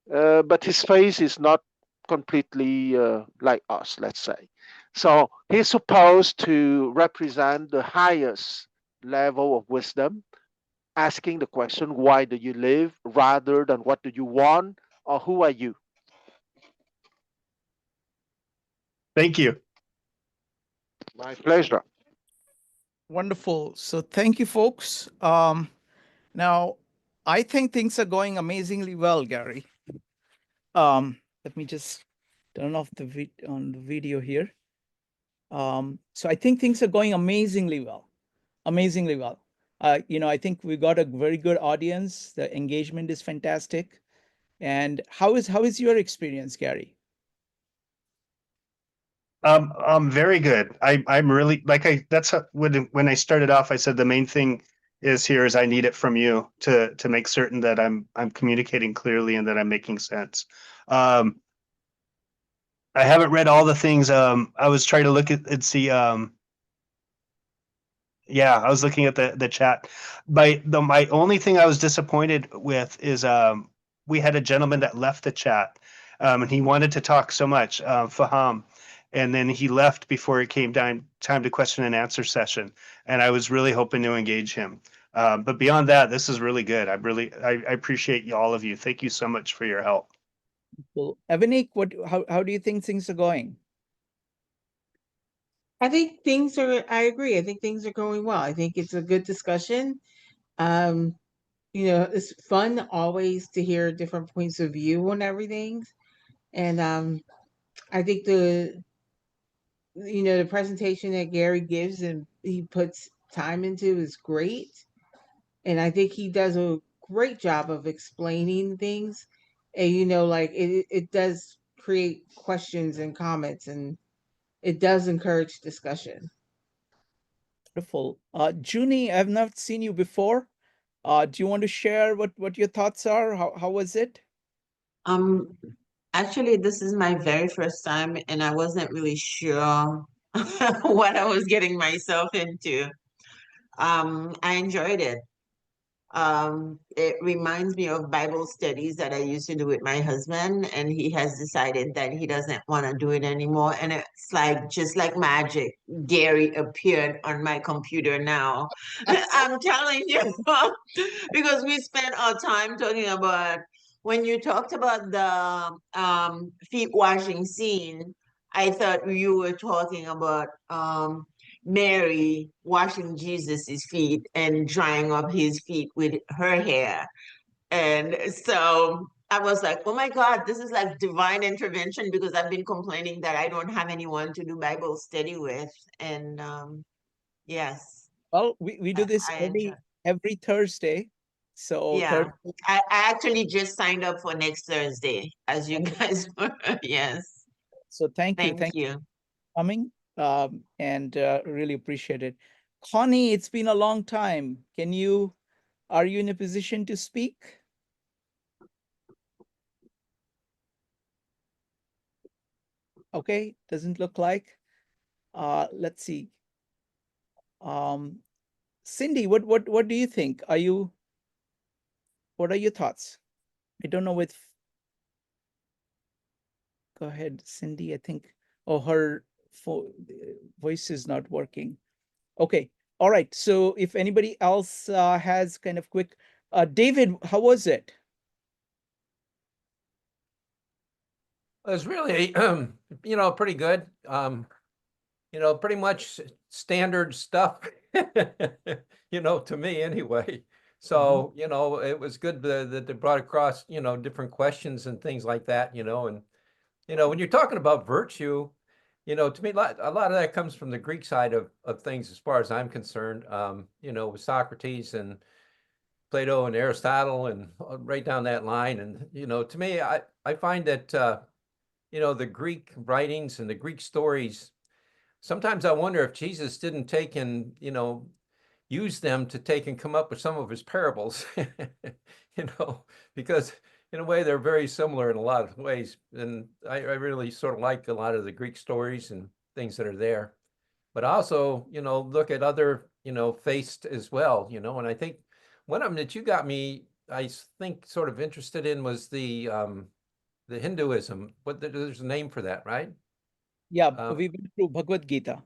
but his face is not completely like us, let's say. So he's supposed to represent the highest level of wisdom, asking the question, why do you live, rather than what do you want or who are you? Thank you. My pleasure. Wonderful. So thank you, folks. Now, I think things are going amazingly well, Gary. Let me just turn off the video here. So I think things are going amazingly well, amazingly well. I think we got a very good audience. The engagement is fantastic. And how is your experience, Gary? Very good. I'm really when I started off, I said the main thing is I need it from you to make certain that I'm communicating clearly and that I'm making sense. I haven't read all the things. I was trying to look at and see. Yeah, I was looking at the chat. My only thing I was disappointed with is we had a gentleman that left the chat, and he wanted to talk so much, Faham, and then he left before it came time to question and answer session. And I was really hoping to engage him. But beyond that, this is really good. I appreciate all of you. Thank you so much for your help. Well, Evanik, how do you think things are going? I think I agree. I think things are going well. I think it's a good discussion. It's fun always to hear different points of view on everything. And I think the presentation that Gary gives and he puts time into is great. And I think he does a great job of explaining things. And, it does create questions and comments, and it does encourage discussion. Wonderful. Junie, I've not seen you before. Do you want to share what your thoughts are? How was it? Actually, this is my very first time, and I wasn't really sure what I was getting myself into. I enjoyed it. It reminds me of Bible studies that I used to do with my husband, and he has decided that he doesn't want to do it anymore. And it's like just like magic, Gary appeared on my computer now. I'm telling you, because we spent our time talking about when you talked about the feet washing scene. I thought you were talking about Mary washing Jesus's feet and drying up his feet with her hair. And so I was like, oh my God, this is like divine intervention, because I've been complaining that I don't have anyone to do Bible study with. And yes, Well, we do this I enjoy. every Thursday. So Yeah, Thursday. I actually just signed up for next Thursday, as you guys were. Yes, So thank you. thank Thank you you. for coming. And really appreciate it. Connie, it's been a long time. Are you in a position to speak? Okay, doesn't look like. Let's see. Cindy, what do you think? What are your thoughts? I don't know with. Go ahead, Cindy. I think, oh, her voice is not working. Okay, all right. So if anybody else has kind of quick, David, how was it? It was really, pretty good. Pretty much standard stuff, to me anyway. So, it was good that they brought across, different questions and things like that, and, when you're talking about virtue, to me, a lot of that comes from the Greek side of things, as far as I'm concerned, with Socrates and Plato and Aristotle and right down that line. And, to me, I find that, the Greek writings and the Greek stories, sometimes I wonder if Jesus didn't take and, use them to take and come up with some of his parables, because in a way they're very similar in a lot of ways. And I really sort of like a lot of the Greek stories and things that are there. But also, look at other, faiths as well, and I think one of them that you got me, I think, sort of interested in was the Hinduism. There's a name for that, right? Yeah, we went through Bhagavad Gita.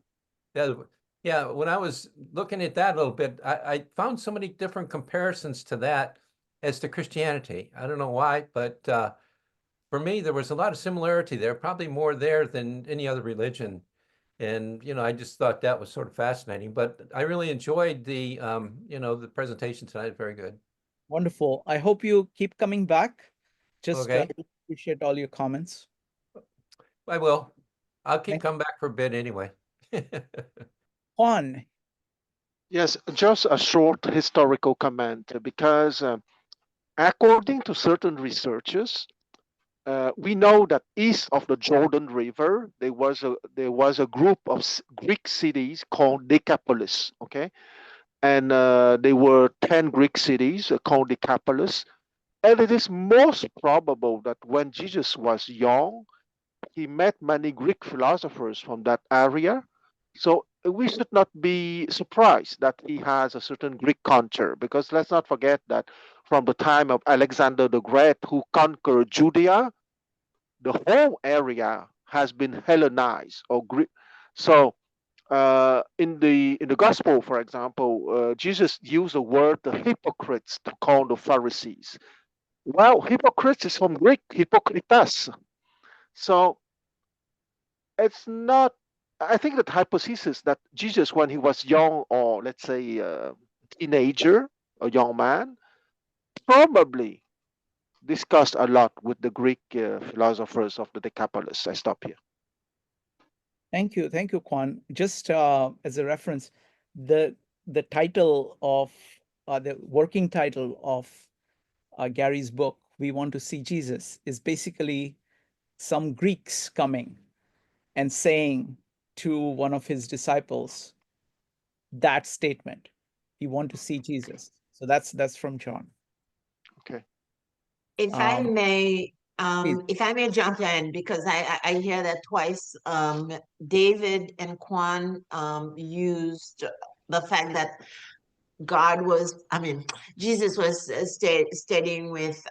Yeah, when I was looking at that a little bit, I found so many different comparisons to that as to Christianity. I don't know why, but for me, there was a lot of similarity there, probably more there than any other religion. And, I just thought that was sort of fascinating. But I really enjoyed the the presentation tonight. Very good. Wonderful. I hope you keep coming back. Just Okay. appreciate all your comments. I will. I'll keep Thank- coming back for a bit anyway. Juan, Yes, just a short historical comment, because according to certain researchers, we know that east of the Jordan River there was a group of Greek cities called Decapolis. Okay, and there were 10 Greek cities called Decapolis, and it is most probable that when Jesus was young, he met many Greek philosophers from that area. So we should not be surprised that he has a certain Greek culture, because let's not forget that from the time of Alexander the Great, who conquered Judea, the whole area has been Hellenized or Greek. So in the gospel, for example, Jesus used the word the hypocrites to call the Pharisees. Well, hypocrites is from Greek hypokritas. So it's not. I think the hypothesis that Jesus, when he was young, or let's say a teenager, a young man, probably discussed a lot with the Greek philosophers of the Decapolis. I stop here. thank you, Juan. Just as a reference, the title of the working title of Gary's book, "We Want to See Jesus," is basically some Greeks coming and saying to one of his disciples that statement, "We want to see Jesus." So that's from John. Okay. If I Um, may, please. if I may jump in, because I hear that twice. David and Kwan used the fact that Jesus was studying with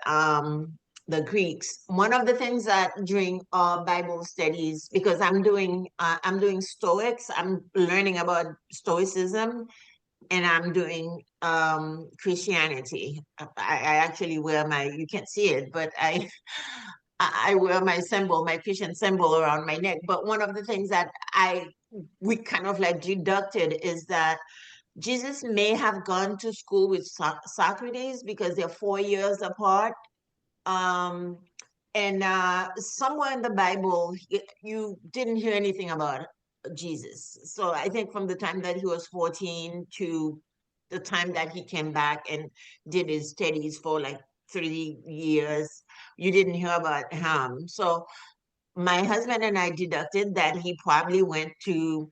the Greeks. One of the things that during Bible studies, because I'm doing Stoics, I'm learning about Stoicism, and I'm doing Christianity. I actually wear you can't see it, but I wear my Christian symbol around my neck. But one of the things that we kind of like deducted is that Jesus may have gone to school with Socrates, because they're 4 years apart. And somewhere in the Bible, you didn't hear anything about Jesus. So I think from the time that he was 14 to the time that he came back and did his studies for like 3 years, you didn't hear about him. So my husband and I deducted that he probably went to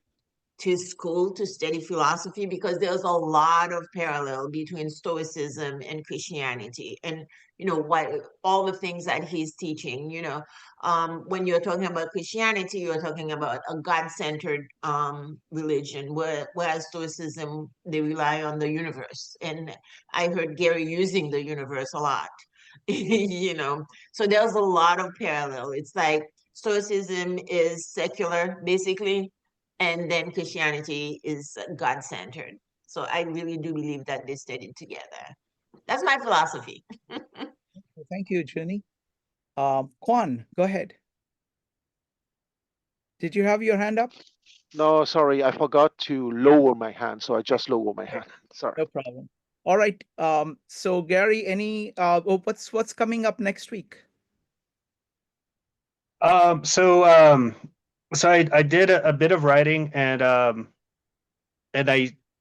school to study philosophy, because there's a lot of parallel between Stoicism and Christianity, and what all the things that he's teaching. When you're talking about Christianity, you're talking about a God-centered religion, whereas Stoicism, they rely on the universe. And I heard Gary using the universe a lot. So there's a lot of parallel. It's like Stoicism is secular, basically, and then Christianity is God-centered. So I really do believe that they studied together. That's my philosophy. Thank you, Junie. Kwan, go ahead. Did you have your hand up? No, sorry, I forgot to lower my hand, so I just lower my hand. Sorry. No problem. All right. So Gary, any what's coming up next week? So I did a bit of writing, and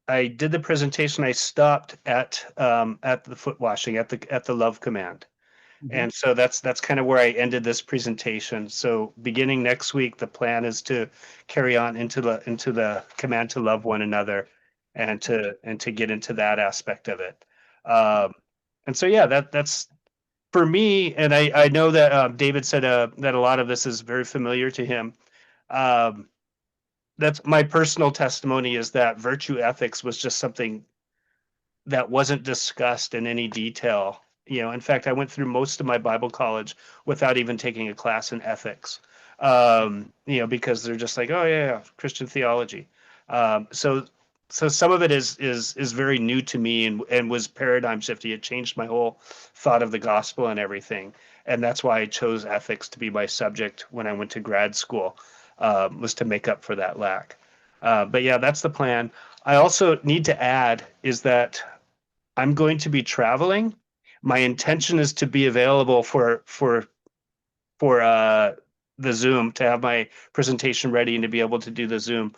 I did the presentation. I stopped at the foot washing, at the love command. And so that's kind of where I ended this presentation. So beginning next week, the plan is to carry on into the command to love one another, and to get into that aspect of it. And so yeah, that's for me. And I know that David said that a lot of this is very familiar to him. That's my personal testimony, is that virtue ethics was just something that wasn't discussed in any detail. In fact, I went through most of my Bible college without even taking a class in ethics. Because they're just like, oh yeah, Christian theology. So some of it is very new to me, and was paradigm shifting. It changed my whole thought of the gospel and everything. And that's why I chose ethics to be my subject when I went to grad school, was to make up for that lack. But yeah, that's the plan. I also need to add is that I'm going to be traveling. My intention is to be available for the Zoom, to have my presentation ready and to be able to do the Zoom.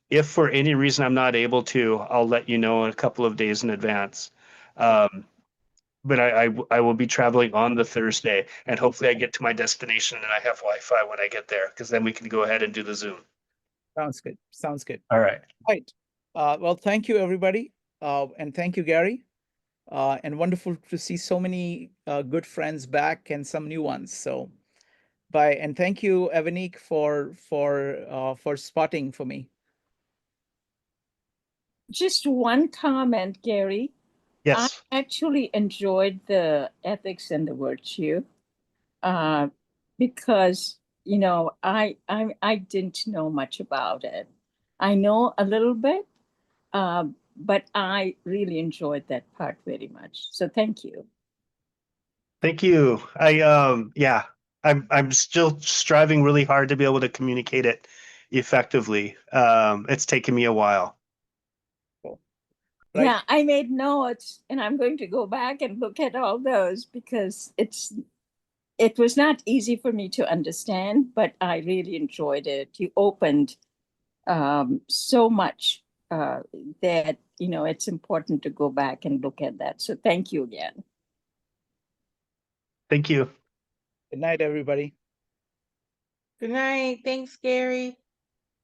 If for any reason I'm not able to, I'll let you know a couple of days in advance. But I will be traveling on the Thursday, and hopefully I get to my destination and I have Wi-Fi when I get there, because then we can go ahead and do the Zoom. Sounds good. Sounds good. All right. Right. Well, thank you, everybody. And thank you, Gary. And wonderful to see so many good friends back and some new ones. So bye. And thank you, Evanique, for spotting for me. Just one comment, Gary. Yes. I actually enjoyed the ethics and the virtue, because I didn't know much about it. I know a little bit, but I really enjoyed that part very much. So thank you. Thank you. I'm still striving really hard to be able to communicate it effectively. It's taken me a while. Cool. Right. Yeah, I made notes, and I'm going to go back and look at all those, because it was not easy for me to understand, but I really enjoyed it. You opened so much that it's important to go back and look at that. So thank you again. Thank you. Good night, everybody. Good night. Thanks, Gary.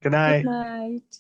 Good night. Good night.